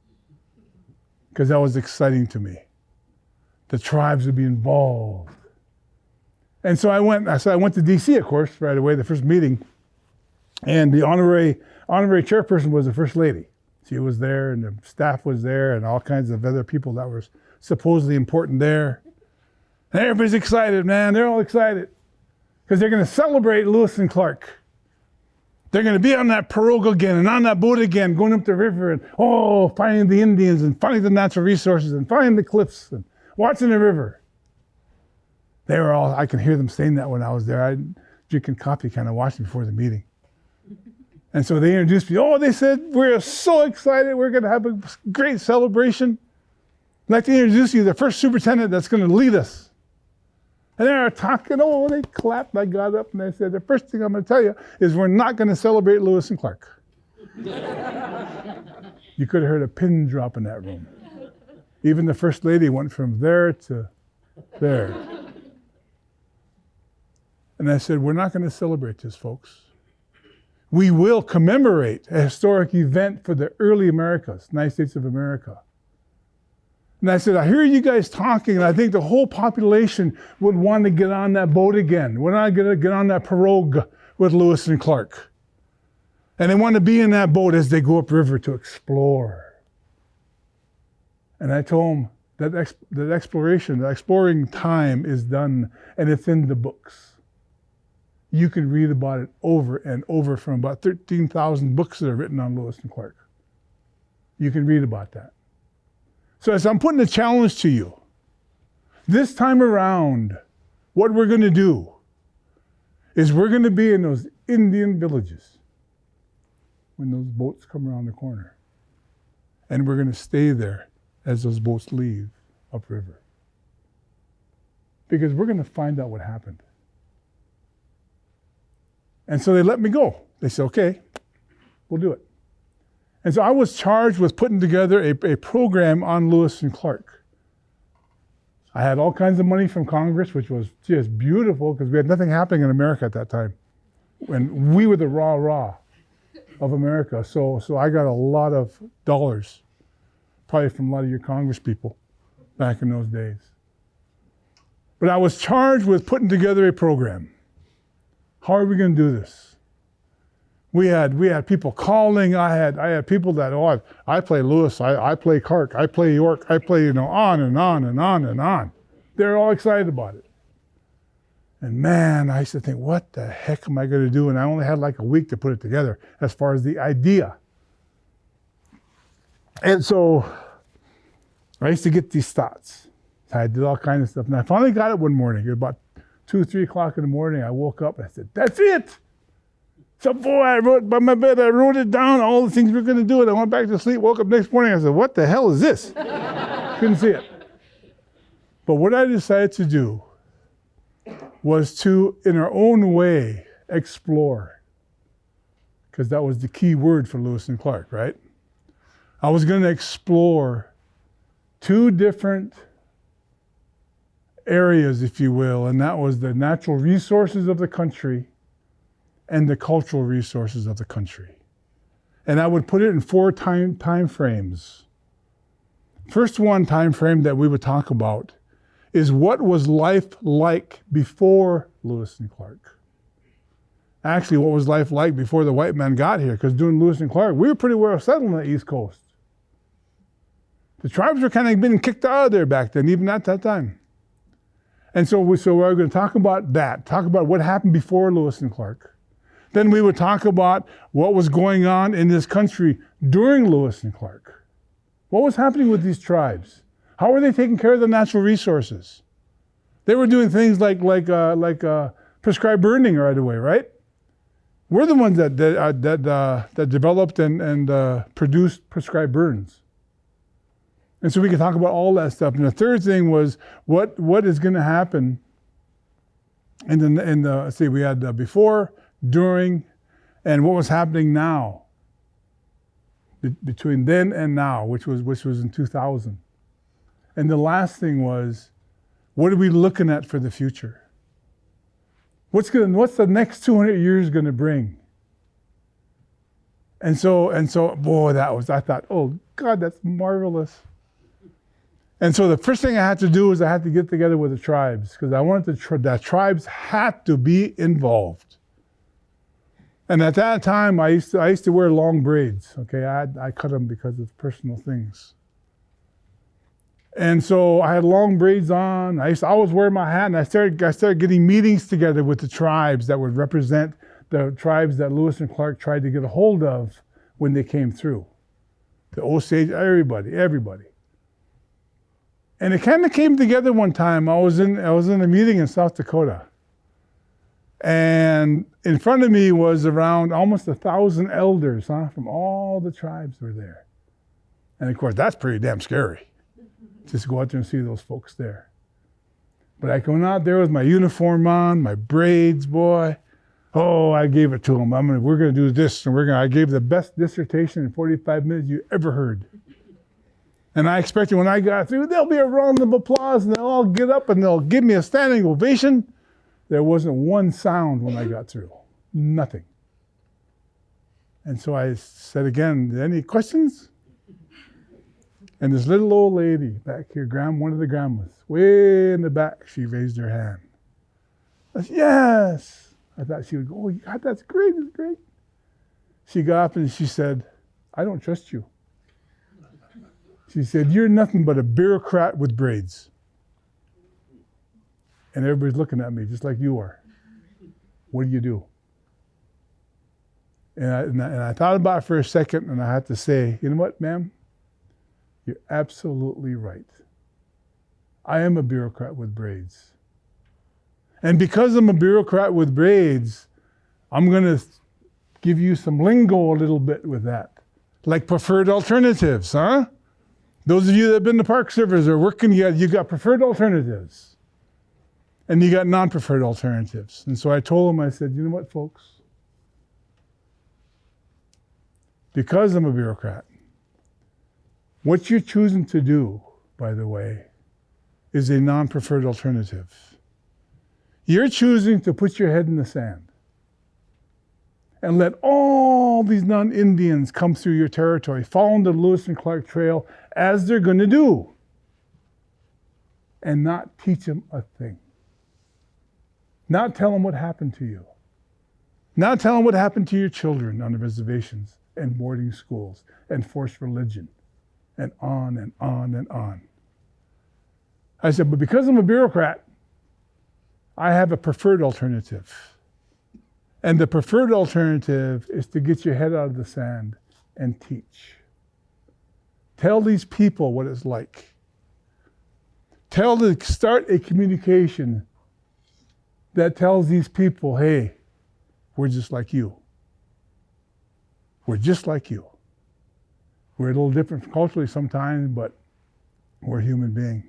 Because that was exciting to me. The tribes would be involved. And so I went to D.C., of course, right away, the first meeting. And the honorary chairperson was the First Lady. She was there, and the staff was there, and all kinds of other people that were supposedly important there. And everybody's excited, man. They're all excited because they're going to celebrate Lewis and Clark. They're going to be on that pirogue again and on that boat again, going up the river and, finding the Indians and finding the natural resources and finding the cliffs and watching the river. They were all, I can hear them saying that when I was there. I drinking coffee, kind of watching before the meeting. And so they introduced me. They said, we're so excited. We're going to have a great celebration. I'd like to introduce you to the first superintendent that's going to lead us. And they were talking, they clapped. I got up and they said, the first thing I'm going to tell you is we're not going to celebrate Lewis and Clark. You could have heard a pin drop in that room. Even the First Lady went from there to there. And I said, we're not going to celebrate this, folks. We will commemorate a historic event for the early Americas, United States of America. And I said, I hear you guys talking, and I think the whole population would want to get on that boat again. We're not going to get on that pirogue with Lewis and Clark. And they want to be in that boat as they go upriver to explore. And I told them that exploring time is done, and it's in the books. You can read about it over and over from about 13,000 books that are written on Lewis and Clark. You can read about that. So as I'm putting a challenge to you, this time around, what we're going to do is we're going to be in those Indian villages when those boats come around the corner. And we're going to stay there as those boats leave upriver. Because we're going to find out what happened. And so they let me go. They said, okay, we'll do it. And so I was charged with putting together a program on Lewis and Clark. I had all kinds of money from Congress, which was just beautiful because we had nothing happening in America at that time. And we were the rah-rah of America. So I got a lot of dollars, probably from a lot of your Congress people back in those days. But I was charged with putting together a program. How are we going to do this? We had people calling. I had people that, I play Lewis, I play Clark, I play York, I play, on and on and on and on. They're all excited about it. And man, I used to think, what the heck am I going to do? And I only had like a week to put it together as far as the idea. And so I used to get these thoughts. I did all kinds of stuff. And I finally got it one morning. It was about 2, 3 o'clock in the morning. I woke up and I said, that's it. So boy, I wrote by my bed, I wrote it down, all the things we're going to do. And I went back to sleep, woke up next morning. I said, what the hell is this? Couldn't see it. But what I decided to do was to, in our own way, explore. Because that was the key word for Lewis and Clark, right? I was going to explore 2 different areas, if you will, and that was the natural resources of the country and the cultural resources of the country. And I would put it in 4 time frames. First time frame that we would talk about is what was life like before Lewis and Clark. Actually, what was life like before the white man got here? Because during Lewis and Clark, we were pretty well settled on the East Coast. The tribes were kind of being kicked out of there back then, even at that time. And so we're going to talk about that, talk about what happened before Lewis and Clark. Then we would talk about what was going on in this country during Lewis and Clark. What was happening with these tribes? How were they taking care of the natural resources? They were doing things like prescribed burning right away, right? We're the ones that developed and produced prescribed burns. And so we can talk about all that stuff. And the third thing was what is going to happen we had before, during, and what was happening now, between then and now, which was in 2000. And the last thing was, what are we looking at for the future? What's the next 200 years going to bring? And so, boy, I thought, oh God, that's marvelous. And so the first thing I had to do was I had to get together with the tribes because I wanted the tribes had to be involved. And at that time, I used to wear long braids. Okay, I cut them because of personal things. And so I had long braids on. I used to always wear my hat, and I started getting meetings together with the tribes that would represent the tribes that Lewis and Clark tried to get a hold of when they came through. The Osage, everybody. And it kind of came together one time. I was in a meeting in South Dakota. And in front of me was around almost 1,000 elders, from all the tribes were there. And of course, that's pretty damn scary. Just go out there and see those folks there. But I went out there with my uniform on, my braids, boy. Oh, I gave it to them. We're going to do this, and I gave the best dissertation in 45 minutes you ever heard. And I expected when I got through, there'll be a round of applause, and they'll all get up and they'll give me a standing ovation. There wasn't one sound when I got through. Nothing. And so I said again, any questions? And this little old lady back here, one of the grandmas, way in the back, she raised her hand. I said, yes. I thought she would go, oh, God, that's great, that's great. She got up and she said, I don't trust you. She said, you're nothing but a bureaucrat with braids. And everybody's looking at me just like you are. What do you do? And I thought about it for a second, and I had to say, you know what, ma'am? You're absolutely right. I am a bureaucrat with braids. And because I'm a bureaucrat with braids, I'm going to give you some lingo a little bit with that. Like preferred alternatives, huh? Those of you that have been to Park Service or working together, you got preferred alternatives. And you got non-preferred alternatives. And so I told them, I said, you know what, folks? Because I'm a bureaucrat, what you're choosing to do, by the way, is a non-preferred alternative. You're choosing to put your head in the sand and let all these non-Indians come through your territory, following the Lewis and Clark Trail as they're going to do, and not teach them a thing. Not tell them what happened to you. Not tell them what happened to your children on the reservations and boarding schools and forced religion and on and on and on. I said, but because I'm a bureaucrat, I have a preferred alternative. And the preferred alternative is to get your head out of the sand and teach. Tell these people what it's like. Start a communication that tells these people, hey, we're just like you. We're just like you. We're a little different culturally sometimes, but we're a human being.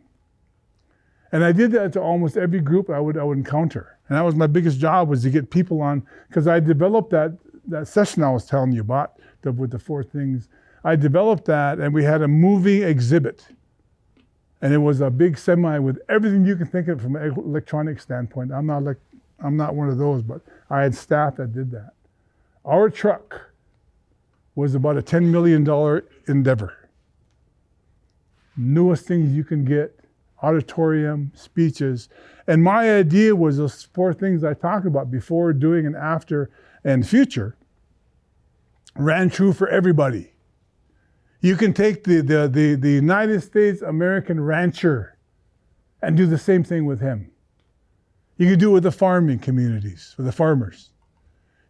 And I did that to almost every group I would encounter. And that was my biggest job, was to get people on, because I developed that session I was telling you about, with the 4 things. I developed that, and we had a moving exhibit. And it was a big semi with everything you can think of from an electronic standpoint. I'm not one of those, but I had staff that did that. Our truck was about a $10 million endeavor. Newest things you can get, auditorium, speeches. And my idea was those 4 things I talked about before, doing, and after, and future, ran true for everybody. You can take the United States American rancher and do the same thing with him. You can do it with the farming communities, with the farmers.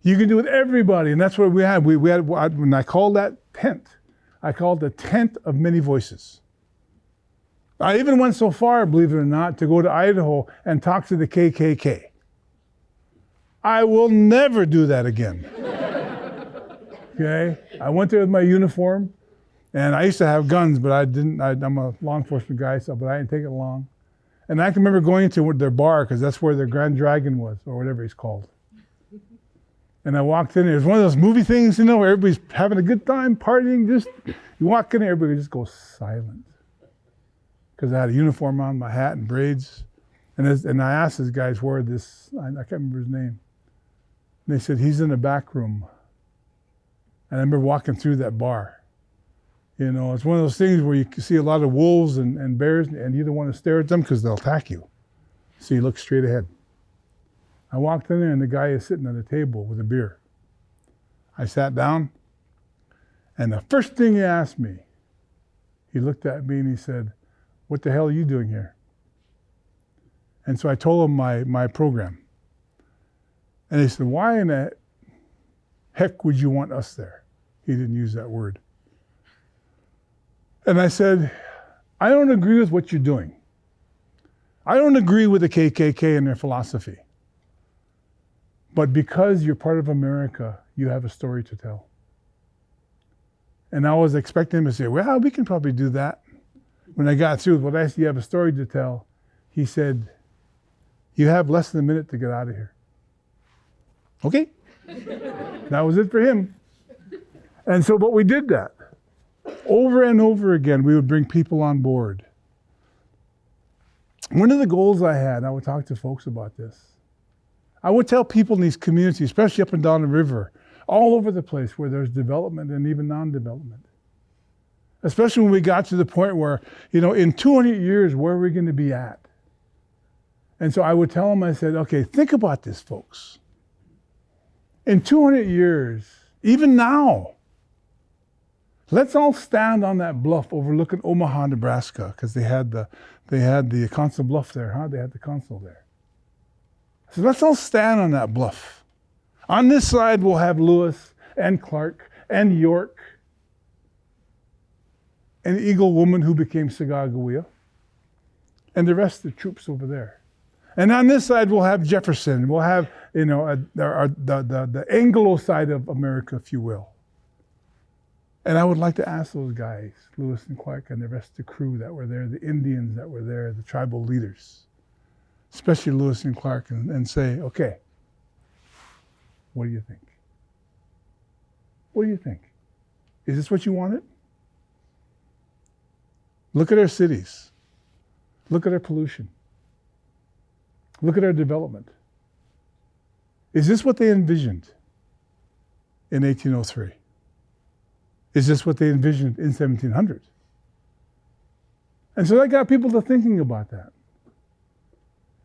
You can do it with everybody, and that's what we had. We had, when I called that tent, I called the tent of many voices. I even went so far, believe it or not, to go to Idaho and talk to the KKK. I will never do that again. Okay? I went there with my uniform, and I used to have guns, but I'm a law enforcement guy, but I didn't take it along. And I can remember going to their bar, because that's where their Grand Dragon was, or whatever he's called. And I walked in, it was one of those movie things, where everybody's having a good time, partying, you walk in, everybody just goes silent. Because I had a uniform on, my hat and braids. And I asked these guys where this, I can't remember his name. And they said, he's in the back room. And I remember walking through that bar. It's one of those things where you can see a lot of wolves and bears, and you don't want to stare at them because they'll attack you. So you look straight ahead. I walked in there, and the guy is sitting at a table with a beer. I sat down, and the first thing he asked me, he looked at me and he said, "What the hell are you doing here?" And so I told him my program. And he said, "Why in the heck would you want us there?" He didn't use that word. And I said, "I don't agree with what you're doing. I don't agree with the KKK and their philosophy. But because you're part of America, you have a story to tell." And I was expecting him to say, "Well, we can probably do that." When I got through, "Well, I said, you have a story to tell," he said, "You have less than a minute to get out of here." Okay. That was it for him. And so, but we did that. Over and over again, we would bring people on board. One of the goals I had, I would talk to folks about this. I would tell people in these communities, especially up and down the river, all over the place where there's development and even non-development. Especially when we got to the point where, in 200 years, where are we going to be at? And so I would tell them, I said, okay, think about this, folks. In 200 years, even now, let's all stand on that bluff overlooking Omaha, Nebraska, because they had the Council Bluff there, huh? They had the council there. So let's all stand on that bluff. On this side, we'll have Lewis and Clark and York and Eagle Woman who became Sacagawea and the rest of the troops over there. And on this side, we'll have Jefferson. We'll have, the Anglo side of America, if you will. And I would like to ask those guys, Lewis and Clark and the rest of the crew that were there, the Indians that were there, the tribal leaders, especially Lewis and Clark, and say, okay, what do you think? What do you think? Is this what you wanted? Look at our cities. Look at our pollution. Look at our development. Is this what they envisioned in 1803? Is this what they envisioned in 1700? And so that got people to thinking about that.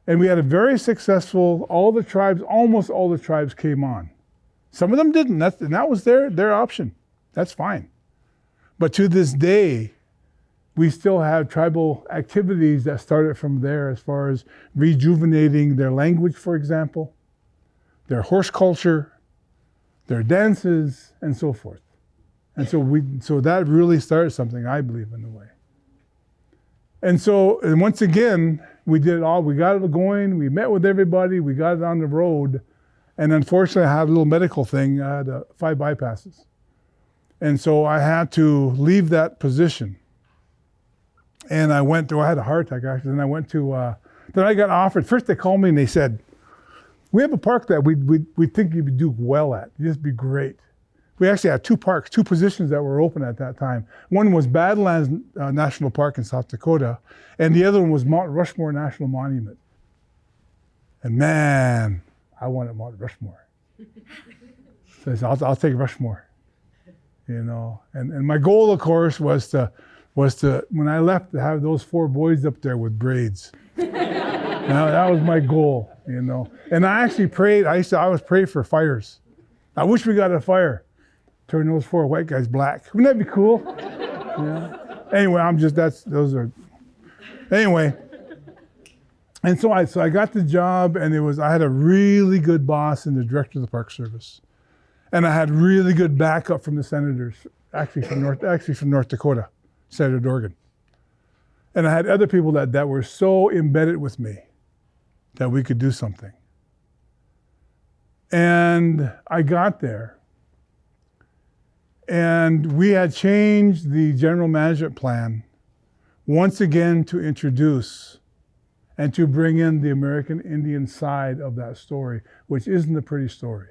And we had a very successful, almost all the tribes came on. Some of them didn't, and that was their option. That's fine. But to this day, we still have tribal activities that started from there as far as rejuvenating their language, for example, their horse culture, their dances, and so forth. And so that really started something, I believe, in a way. And once again, we did it all. We got it going. We met with everybody. We got it on the road. And unfortunately, I had a little medical thing. I had 5 bypasses. And so I had to leave that position. And I had a heart attack, actually. And I went to, then I got offered. First, they called me and they said, "We have a park that we think you would do well at. You'd just be great." We actually had 2 parks, 2 positions that were open at that time. One was Badlands National Park in South Dakota, and the other one was Mount Rushmore National Monument. And man, I wanted Mount Rushmore. So I said, I'll take Rushmore, And my goal, of course, was to, when I left, to have those 4 boys up there with braids. That was my goal, And I actually prayed. I always pray for fires. I wish we got a fire. Turn those 4 white guys black. Wouldn't that be cool? Yeah. Anyway, anyway. And so I got the job, and I had a really good boss in the director of the Park Service. And I had really good backup from the senators, actually from North Dakota, Senator Dorgan. And I had other people that were so embedded with me that we could do something. And I got there. And we had changed the general management plan once again to introduce and to bring in the American Indian side of that story, which isn't a pretty story.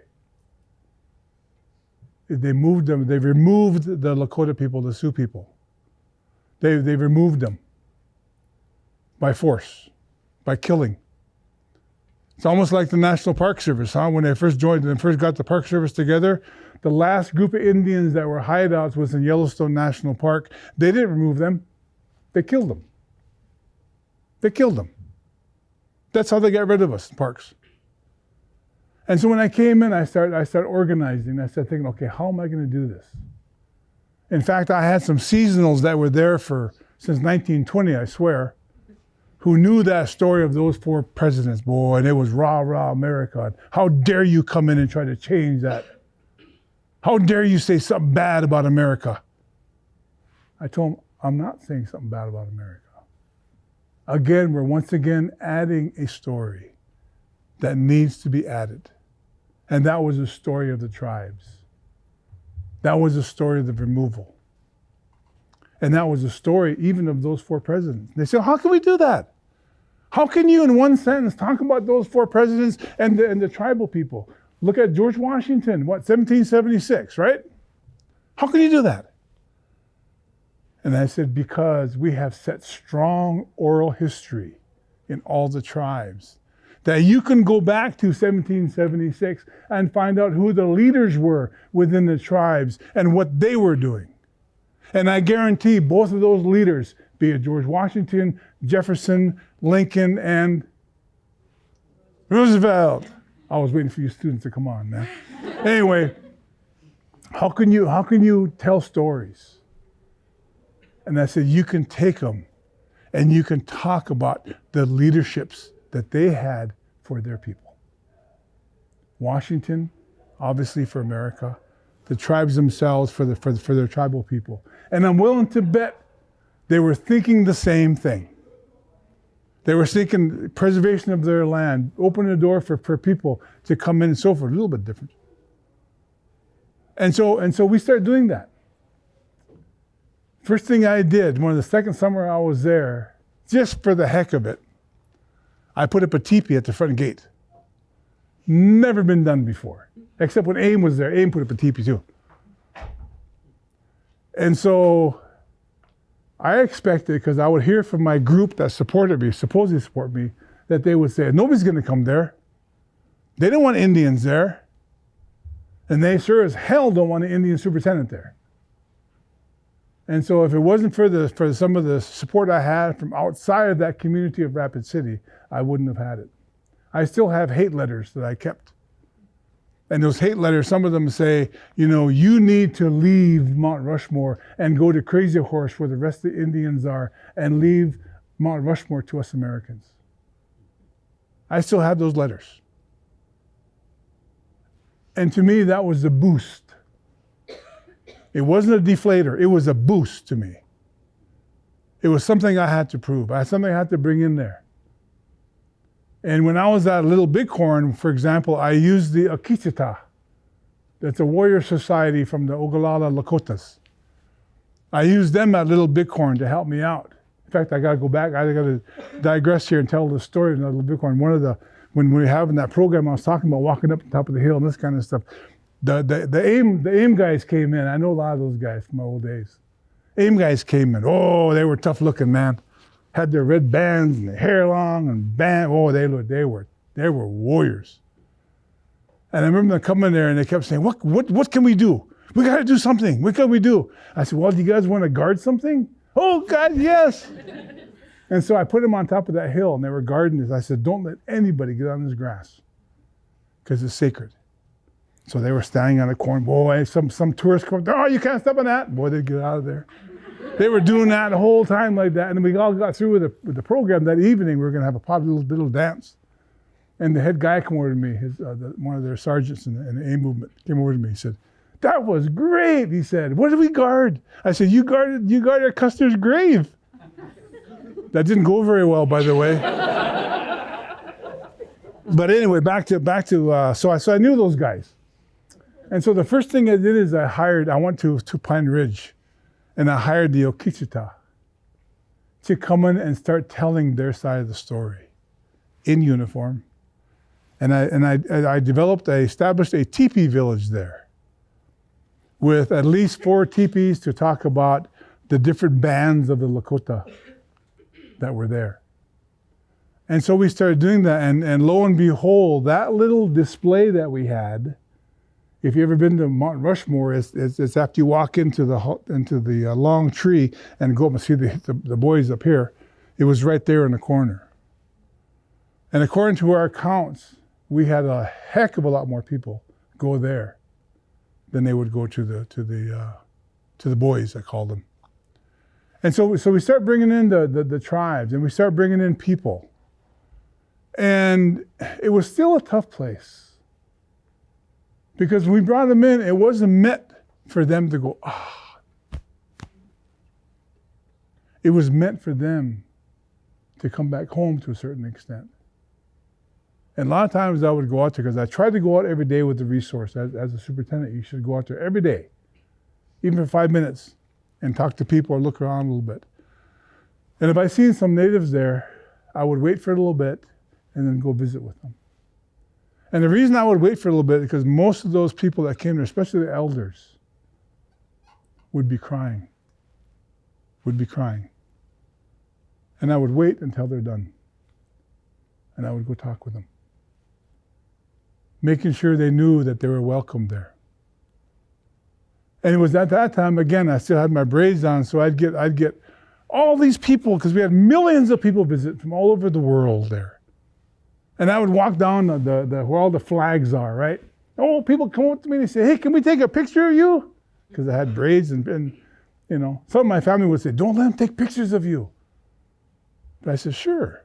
They removed the Lakota people, the Sioux people. They removed them by force, by killing. It's almost like the National Park Service, huh? When they first joined and first got the Park Service together, the last group of Indians that were hideouts was in Yellowstone National Park. They didn't remove them. They killed them. They killed them. That's how they got rid of us, parks. And so when I came in, I started organizing. I started thinking, okay, how am I going to do this? In fact, I had some seasonals that were there since 1920, I swear, who knew that story of those 4 presidents, boy, and it was rah, rah, America. And how dare you come in and try to change that? How dare you say something bad about America? I told them, I'm not saying something bad about America. Again, we're once again adding a story that needs to be added. And that was the story of the tribes. That was the story of the removal. And that was the story even of those 4 presidents. They said, how can we do that? How can you in one sentence talk about those 4 presidents and the tribal people? Look at George Washington, 1776, right? How can you do that? And I said, because we have set strong oral history in all the tribes that you can go back to 1776 and find out who the leaders were within the tribes and what they were doing. And I guarantee both of those leaders, be it George Washington, Jefferson, Lincoln, and Roosevelt. I was waiting for you students to come on, man. Anyway, how can you tell stories? And I said, you can take them and you can talk about the leaderships that they had for their people. Washington, obviously for America, the tribes themselves for their tribal people. And I'm willing to bet they were thinking the same thing. They were thinking preservation of their land, open the door for people to come in and so forth, a little bit different. And so we started doing that. First thing I did, the second summer I was there, just for the heck of it, I put up a teepee at the front gate. Never been done before, except when AIM was there. AIM put up a teepee too. And so I expected, because I would hear from my group that supported me, supposedly support me, that they would say, nobody's going to come there. They don't want Indians there. And they sure as hell don't want an Indian superintendent there. And so if it wasn't for some of the support I had from outside of that community of Rapid City, I wouldn't have had it. I still have hate letters that I kept. And those hate letters, some of them say, you need to leave Mount Rushmore and go to Crazy Horse where the rest of the Indians are and leave Mount Rushmore to us Americans. I still have those letters. And to me, that was a boost. It wasn't a deflator. It was a boost to me. It was something I had to prove. Something I had to bring in there. And when I was at Little Bighorn, for example, I used the Akichita. That's a warrior society from the Ogallala Lakotas. I used them at Little Bighorn to help me out. In fact, I got to go back. I got to digress here and tell the story of Little Bighorn. When we were having that program, I was talking about walking up the top of the hill and this kind of stuff. The AIM guys came in. I know a lot of those guys from my old days. AIM guys came in. Oh, they were tough looking, man. Had their red bands and their hair long and band. Oh, they were warriors. And I remember them coming there and they kept saying, what can we do? We got to do something. What can we do? I said, well, do you guys want to guard something? Oh, God, yes. And so I put them on top of that hill and they were guarding this. I said, don't let anybody get on this grass because it's sacred. So they were standing on a corner. Boy, some tourists come, oh, you can't step on that. Boy, they'd get out of there. They were doing that the whole time like that. And we all got through with the program that evening. We were going to have a little dance. And the head guy came over to me, one of their sergeants in the AIM movement, came over to me. He said, that was great. He said, what did we guard? I said, you guarded Custer's grave. That didn't go very well, by the way. But anyway, back to so I knew those guys. And so the first thing I did is I went to Pine Ridge and I hired the Okichita to come in and start telling their side of the story in uniform. And I established a teepee village there with at least 4 teepees to talk about the different bands of the Lakota that were there. And so we started doing that, and lo and behold, that little display that we had, if you've ever been to Mount Rushmore, it's after you walk into the long tree and go up and see the boys up here, it was right there in the corner. And according to our accounts, we had a heck of a lot more people go there than they would go to the boys, I called them. And so we start bringing in the tribes, and we start bringing in people. And it was still a tough place. Because when we brought them in, it wasn't meant for them to go, ah. It was meant for them to come back home to a certain extent. And a lot of times I would go out there, because I tried to go out every day with the resource. As a superintendent, you should go out there every day, even for 5 minutes, and talk to people or look around a little bit. And if I seen some natives there, I would wait for a little bit and then go visit with them. And the reason I would wait for a little bit is because most of those people that came there, especially the elders, would be crying. And I would wait until they're done. And I would go talk with them, making sure they knew that they were welcome there. And it was at that time, again, I still had my braids on, so I'd get all these people, because we had millions of people visit from all over the world there. And I would walk down where all the flags are, right? Oh, people come up to me and they say, hey, can we take a picture of you? Because I had braids and you know, some of my family would say, don't let them take pictures of you. But I said, sure.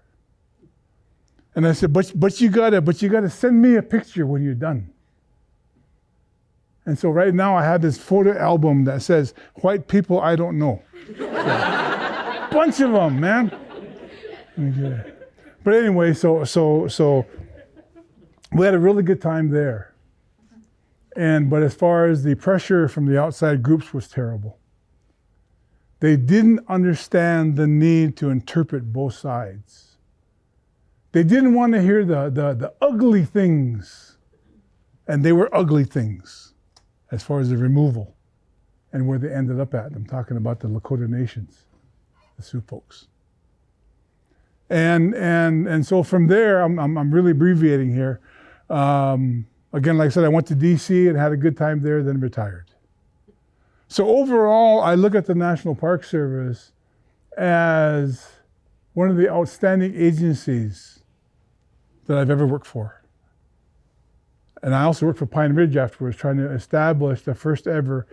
And I said, but you gotta send me a picture when you're done. And so right now I have this photo album that says, white people I don't know. So, bunch of them, man. Okay. But anyway, so we had a really good time there. But as far as the pressure from the outside groups was terrible. They didn't understand the need to interpret both sides. They didn't want to hear the ugly things. And they were ugly things as far as the removal and where they ended up at. I'm talking about the Dakota nations, the Sioux folks. And so from there, I'm really abbreviating here. Again, like I said, I went to DC and had a good time there, then retired. So overall, I look at the National Park Service as one of the outstanding agencies that I've ever worked for. And I also worked for Pine Ridge afterwards, trying to establish the first ever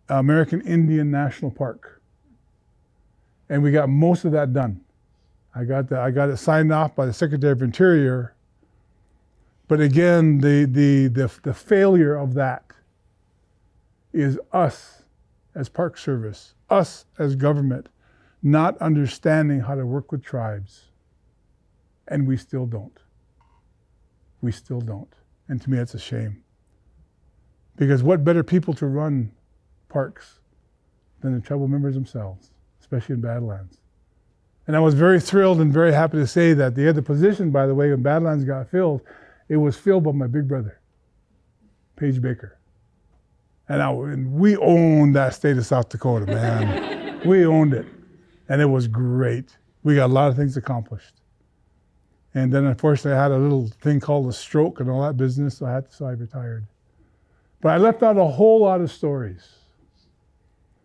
American Indian National Park. And we got most of that done. I got it signed off by the Secretary of Interior. But again, the failure of that is us as Park Service, us as government, not understanding how to work with tribes. And we still don't. We still don't. And to me, that's a shame. Because what better people to run parks than the tribal members themselves, especially in Badlands. And I was very thrilled and very happy to say that the other position, by the way, when Badlands got filled, it was filled by my big brother, Paige Baker. And we owned that state of South Dakota, man. We owned it. And it was great. We got a lot of things accomplished. And then unfortunately I had a little thing called a stroke and all that business, so I retired. But I left out a whole lot of stories.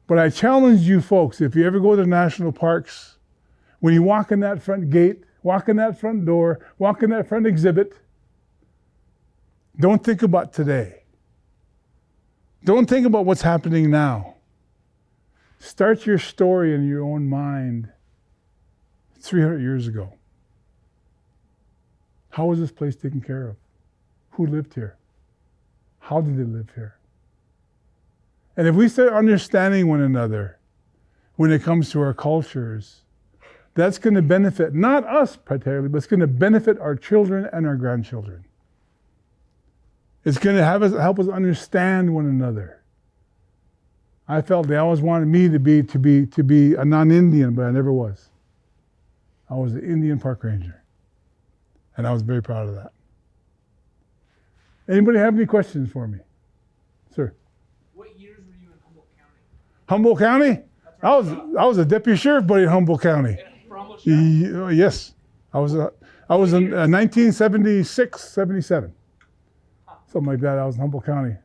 But I challenge you folks, if you ever go to national parks, when you walk in that front gate, walk in that front door, walk in that front exhibit, don't think about today. Don't think about what's happening now. Start your story in your own mind 300 years ago. How was this place taken care of? Who lived here? How did they live here? And if we start understanding one another when it comes to our cultures, that's going to benefit not us primarily, but it's going to benefit our children and our grandchildren. It's going to help us understand one another. I felt they always wanted me to be a non-Indian, but I never was. I was an Indian park ranger. And I was very proud of that. Anybody have any questions for me? Sir? What years were you in Humboldt County? Humboldt County? I was a deputy sheriff buddy in Humboldt County. For Humboldt Sheriff? Yes. I was in 1976, 77. Something like that. I was in Humboldt County.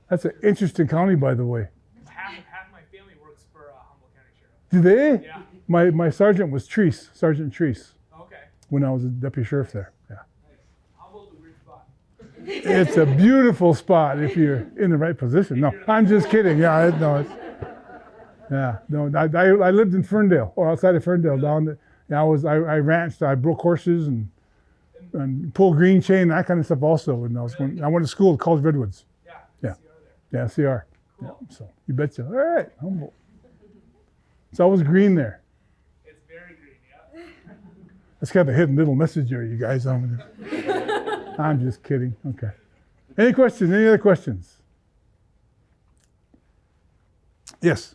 That's an interesting county, by the way. Half my family works for Humboldt County Sheriff. Do they? Yeah. My sergeant was Sergeant Treese, Okay. when I was a deputy sheriff there. Yeah. Nice. It's a beautiful spot if you're in the right position. No, I'm just kidding. Yeah, no, I lived in Ferndale, or outside of Ferndale, down there. Yeah, I ranched, I broke horses and pulled green chain, that kind of stuff also. And I went to school at College Redwoods. Yeah. Yeah, CR. Cool. Yeah, so you betcha. All right, Humboldt. It's always green there. It's very green, yeah. That's kind of a hidden little message there, you guys. I'm just kidding. Okay. Any questions? Any other questions? Yes.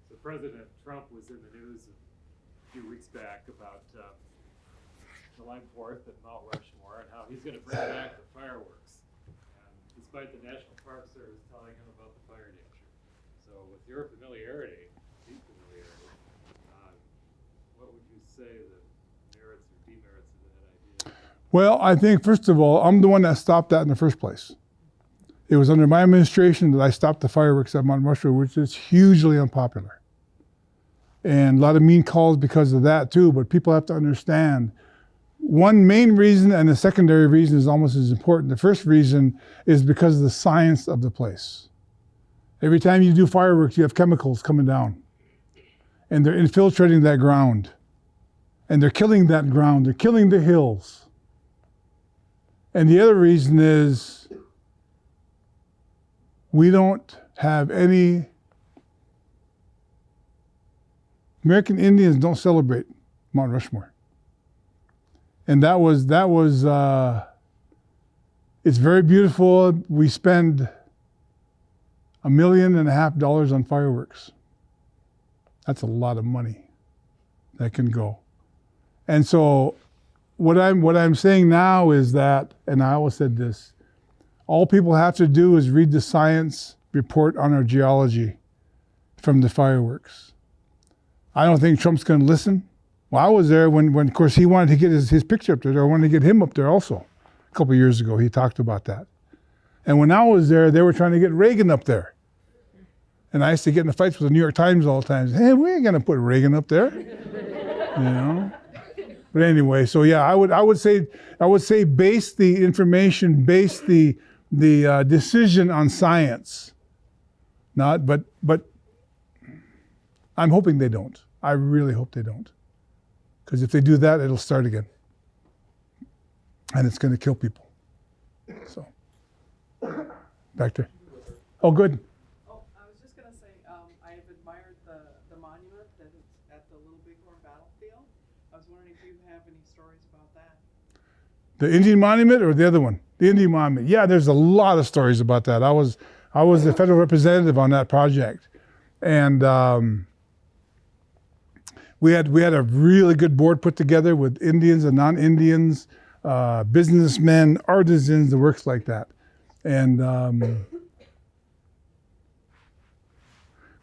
So President Trump was in the news a few week back about July 4th at Mount Rushmore and how he's going to bring back the fireworks, and despite the National Park Service telling him about the fire danger. So with your familiarity, deep familiarity, what would you say the merits or demerits of that idea? Well, I think, first of all, I'm the one that stopped that in the first place. It was under my administration that I stopped the fireworks at Mount Rushmore, which is hugely unpopular. And a lot of mean calls because of that too, but people have to understand one main reason and a secondary reason is almost as important. The first reason is because of the science of the place. Every time you do fireworks, you have chemicals coming down and they're infiltrating that ground and they're killing that ground, they're killing the hills. And the other reason is we don't have any, American Indians don't celebrate Mount Rushmore. And that was, it's very beautiful. We spend $1.5 million on fireworks. That's a lot of money that can go. And so what I'm saying now is that, and I always said this, all people have to do is read the science report on our geology from the fireworks. I don't think Trump's going to listen. Well, I was there when of course, he wanted to get his picture up there. I wanted to get him up there also. A couple of years ago, he talked about that. And when I was there, they were trying to get Reagan up there. And I used to get in fights with the New York Times all the time. Hey, we ain't going to put Reagan up there. You know? But anyway, so yeah, I would say base the information, base the decision on science. But I'm hoping they don't. I really hope they don't. Because if they do that, it'll start again. And it's going to kill people. So, back there. Oh, good. Oh, I was just going to say, I have admired the monument that is at the Little Bighorn Battlefield. I was wondering if you have any stories about that. The Indian Monument or the other one? The Indian Monument. Yeah, there's a lot of stories about that. I was the federal representative on that project. And we had a really good board put together with Indians and non-Indians, businessmen, artisans, the works like that. And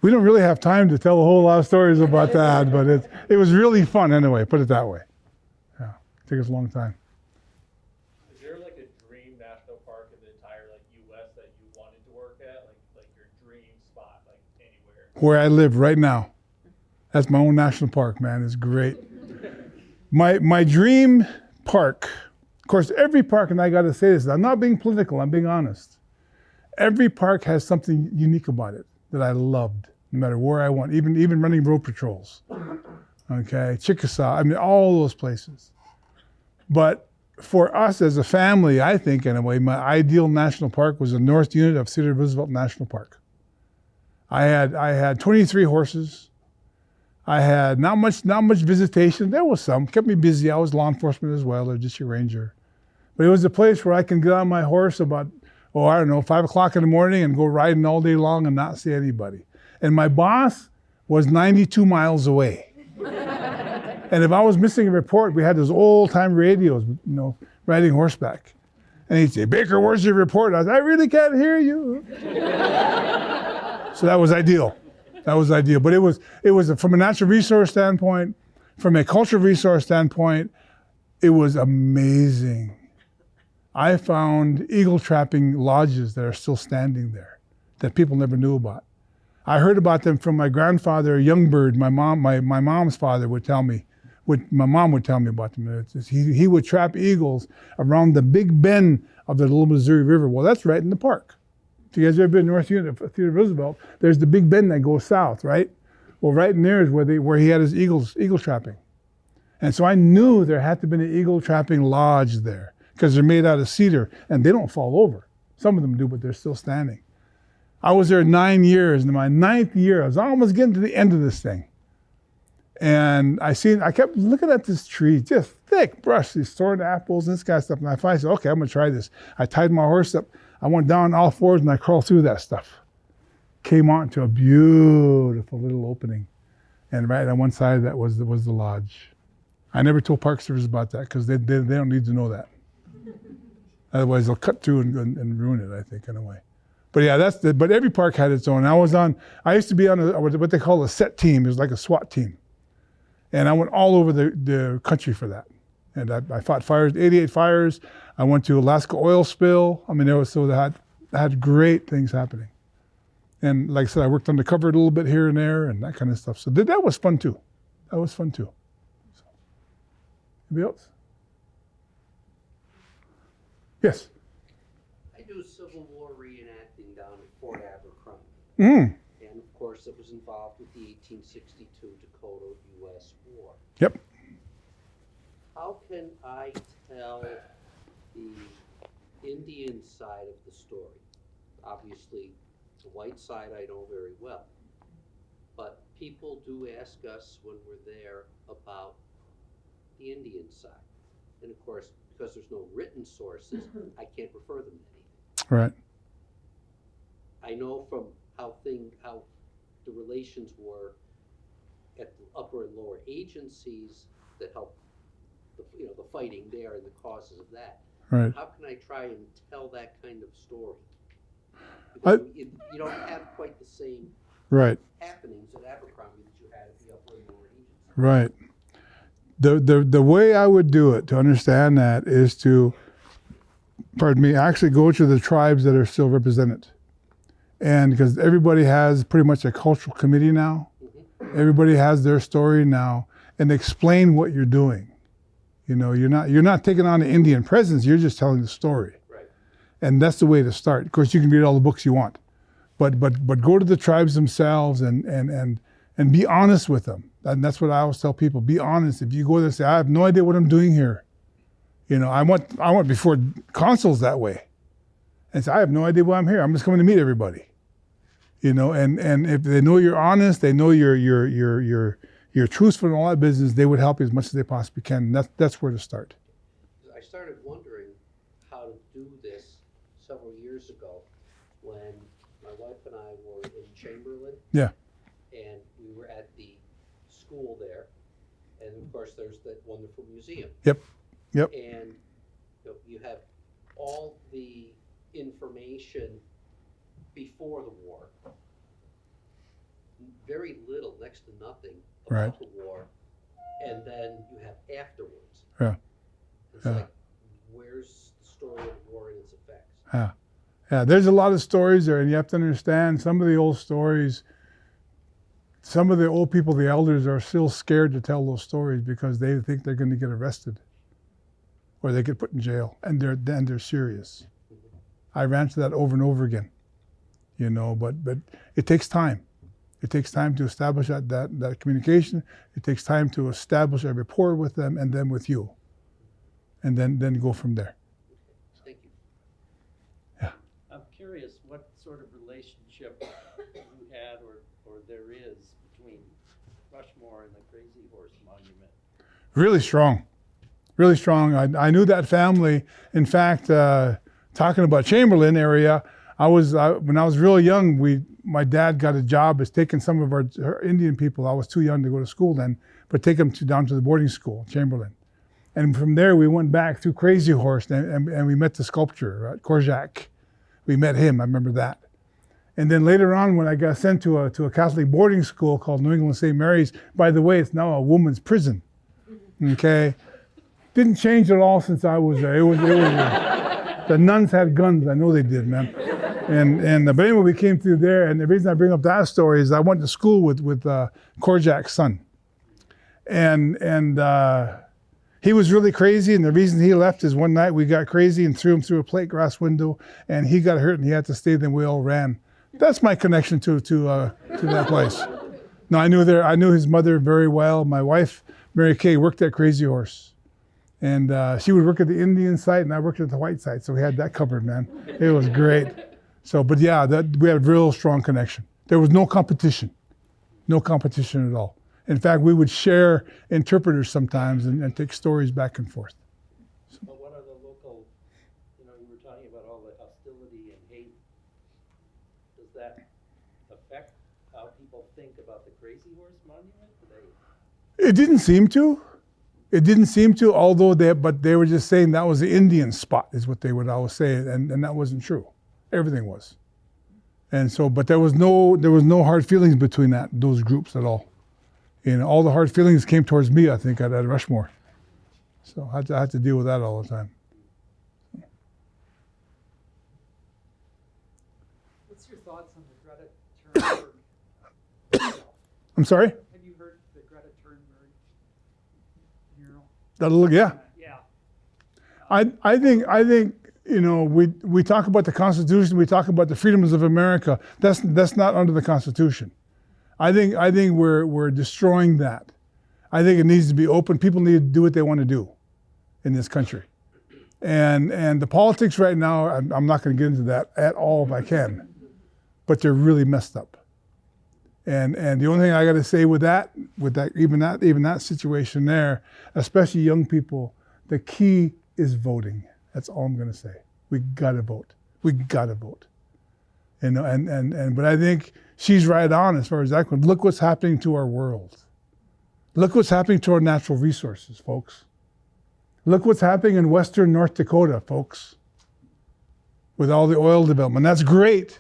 we don't really have time to tell a whole lot of stories about that, but it was really fun anyway, put it that way. Yeah, it took us a long time. Is there like a dream national park in the entire U.S. that you wanted to work at, like your dream spot, anywhere? Where I live right now. That's my own national park, man. It's great. My dream park, of course, every park, and I got to say this, I'm not being political, I'm being honest. Every park has something unique about it that I loved, no matter where I went, even running road patrols. Okay, Chickasaw, I mean, all those places. But for us as a family, I think anyway, my ideal national park was the north unit of Theodore Roosevelt National Park. I had 23 horses. I had not much visitation. There was some, kept me busy. I was law enforcement as well, or just your ranger. But it was a place where I can get on my horse about, 5 o'clock in the morning and go riding all day long and not see anybody. And my boss was 92 miles away. And if I was missing a report, we had those old time radios, riding horseback. And he'd say, Baker, where's your report? I was, I really can't hear you. So that was ideal. That was ideal. But it was from a natural resource standpoint, from a cultural resource standpoint, it was amazing. I found eagle trapping lodges that are still standing there that people never knew about. I heard about them from my grandfather, Youngbird. My mom's father would tell me my mom would tell me about them. He would trap eagles around the Big Bend of the Little Missouri River. Well, that's right in the park. If you guys ever been to North Unit, Theodore Roosevelt, there's the Big Bend that goes south, right? Well, right in there is where he had his eagle trapping. And so I knew there had to be an eagle trapping lodge there because they're made out of cedar and they don't fall over. Some of them do, but they're still standing. I was there 9 years. In my 9th year, I was almost getting to the end of this thing. And I kept looking at this tree, just thick brush, these sword apples and this kind of stuff. And I finally said, okay, I'm gonna try this. I tied my horse up. I went down all fours and I crawled through that stuff. Came out into a beautiful little opening. And right on one side of that was the lodge. I never told Park Service about that because they don't need to know that. Otherwise they'll cut through and ruin it, I think, in a way. But yeah, but every park had its own. I used to be on what they call a set team. It was like a SWAT team. And I went all over the country for that. And I fought fires, 88 fires. I went to Alaska oil spill. I mean, I had great things happening. And like I said, I worked undercover a little bit here and there and that kind of stuff. So that was fun too. So, anybody else? Yes. I do Civil War reenacting down at Fort Abercrombie. Mm. And of course, it was involved with the 1862 Dakota U.S. War. Yep. How can I tell the Indian side of the story? Obviously, the white side I know very well. But people do ask us when we're there about the Indian side. And of course, because there's no written sources, I can't refer them to anything. Right. I know from how the relations were at the upper and lower agencies that help the fighting there and the causes of that. Right. How can I try and tell that kind of story? Because you don't have quite the same Right. happenings at Abercrombie that you had at the upper and lower agencies. Right. The way I would do it to understand that is to, actually go to the tribes that are still represented. And because everybody has pretty much a cultural committee now, everybody has their story now, and explain what you're doing. You know, you're not taking on the Indian presence, you're just telling the story. Right. And that's the way to start. Of course, you can read all the books you want, but go to the tribes themselves and be honest with them. And that's what I always tell people, be honest. If you go there and say, I have no idea what I'm doing here. You know, I went before consuls that way. And say, I have no idea why I'm here. I'm just coming to meet everybody. You know, and if they know you're honest, they know you're truthful and all that business, they would help you as much as they possibly can. And that's where to start. I started wondering how to do this several years ago when my wife and I were in Chamberlain. Yeah. And we were at the school there. And of course, there's that wonderful museum. Yep. And you have all the information before the war. Very little, next to nothing about the war. And then you have afterwards. Yeah. It's like, where's the story of the war and its effects? Yeah, there's a lot of stories there, and you have to understand some of the old stories, some of the old people, the elders, are still scared to tell those stories because they think they're going to get arrested or they get put in jail, and they're serious. I ran into that over and over again, you know, but it takes time. It takes time to establish that communication. It takes time to establish a rapport with them and then with you, and then go from there. Thank you. Yeah. I'm curious what sort of relationship you had or there is between Rushmore and the Crazy Horse Monument. Really strong. Really strong. I knew that family. In fact, talking about Chamberlain area, when I was real young, my dad got a job as taking some of our Indian people. I was too young to go to school then, but take them down to the boarding school, Chamberlain. And from there, we went back through Crazy Horse and we met the sculptor, Korjak. We met him, I remember that. And then later on, when I got sent to a Catholic boarding school called New England St. Mary's, by the way, it's now a woman's prison, okay? Didn't change at all since I was there. It was the nuns had guns, I know they did, man. But anyway, we came through there, and the reason I bring up that story is I went to school with Korjak's son. and he was really crazy. And the reason he left is one night we got crazy and threw him through a plate glass window, and he got hurt and he had to stay. Then we all ran. That's my connection to that place. No, I knew his mother very well. My wife, Mary Kay, worked at Crazy Horse. And she would work at the Indian site, and I worked at the white site. So we had that covered, man. It was great. So, but yeah, we had a real strong connection. There was no competition. No competition at all. In fact, we would share interpreters sometimes and take stories back and forth. But what are the local, you were talking about all the hostility and hate. Does that affect how people think about the Crazy Horse Monument? It didn't seem to. It didn't seem to, although they were just saying that was the Indian spot, is what they would always say, and that wasn't true. Everything was. And so, but there was no hard feelings between those groups at all. All the hard feelings came towards me, I think, at Rushmore. So I had to deal with that all the time. What's your thoughts on the Greta Thunberg? I'm sorry? Have you heard the Greta Thunberg mural? Yeah. Yeah. I think we talk about the Constitution, we talk about the freedoms of America. That's not under the Constitution. I think we're destroying that. I think it needs to be open. People need to do what they want to do in this country. And the politics right now, I'm not going to get into that at all if I can, but they're really messed up. And the only thing I got to say with that, even that situation there, especially young people, the key is voting. That's all I'm going to say. We got to vote. We got to vote. But I think she's right on as far as that goes. Look what's happening to our world. Look what's happening to our natural resources, folks. Look what's happening in western North Dakota, folks, with all the oil development. That's great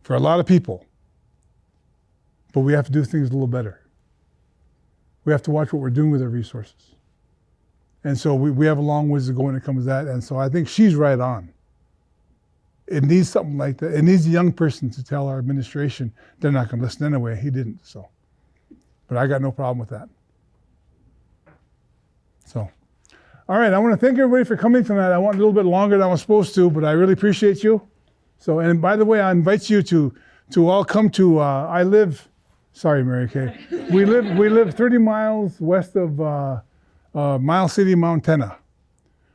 for a lot of people. But we have to do things a little better. We have to watch what we're doing with our resources. And so we have a long ways to go when it comes to that. And so I think she's right on. It needs something like that. It needs a young person to tell our administration they're not going to listen anyway. He didn't, so. But I got no problem with that. So, all right, I want to thank everybody for coming tonight. I went a little bit longer than I was supposed to, but I really appreciate you. So, and by the way, I invite you to all come to, sorry, Mary Kay. We live 30 miles west of Miles City, Montana.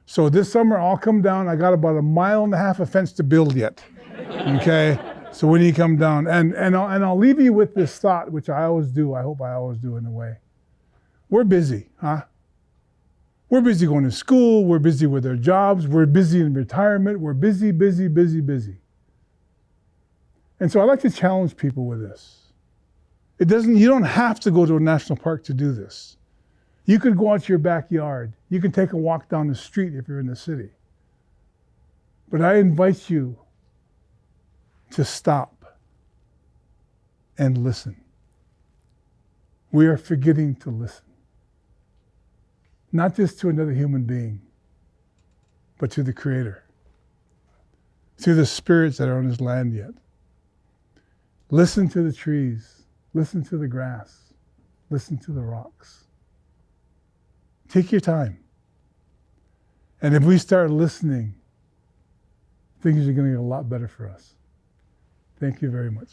So this summer I'll come down. I got about 1.5 miles of fence to build yet. Okay? So when you come down, and I'll leave you with this thought, which I always do. I hope I always do in a way. We're busy, huh? We're busy going to school. We're busy with our jobs. We're busy in retirement. We're busy, busy, busy, busy. And so I like to challenge people with this. You don't have to go to a national park to do this. You could go out to your backyard. You can take a walk down the street if you're in the city. But I invite you to stop and listen. We are forgetting to listen. Not just to another human being, but to the Creator, to the spirits that are on this land yet. Listen to the trees. Listen to the grass. Listen to the rocks. Take your time. And if we start listening, things are going to get a lot better for us. Thank you very much.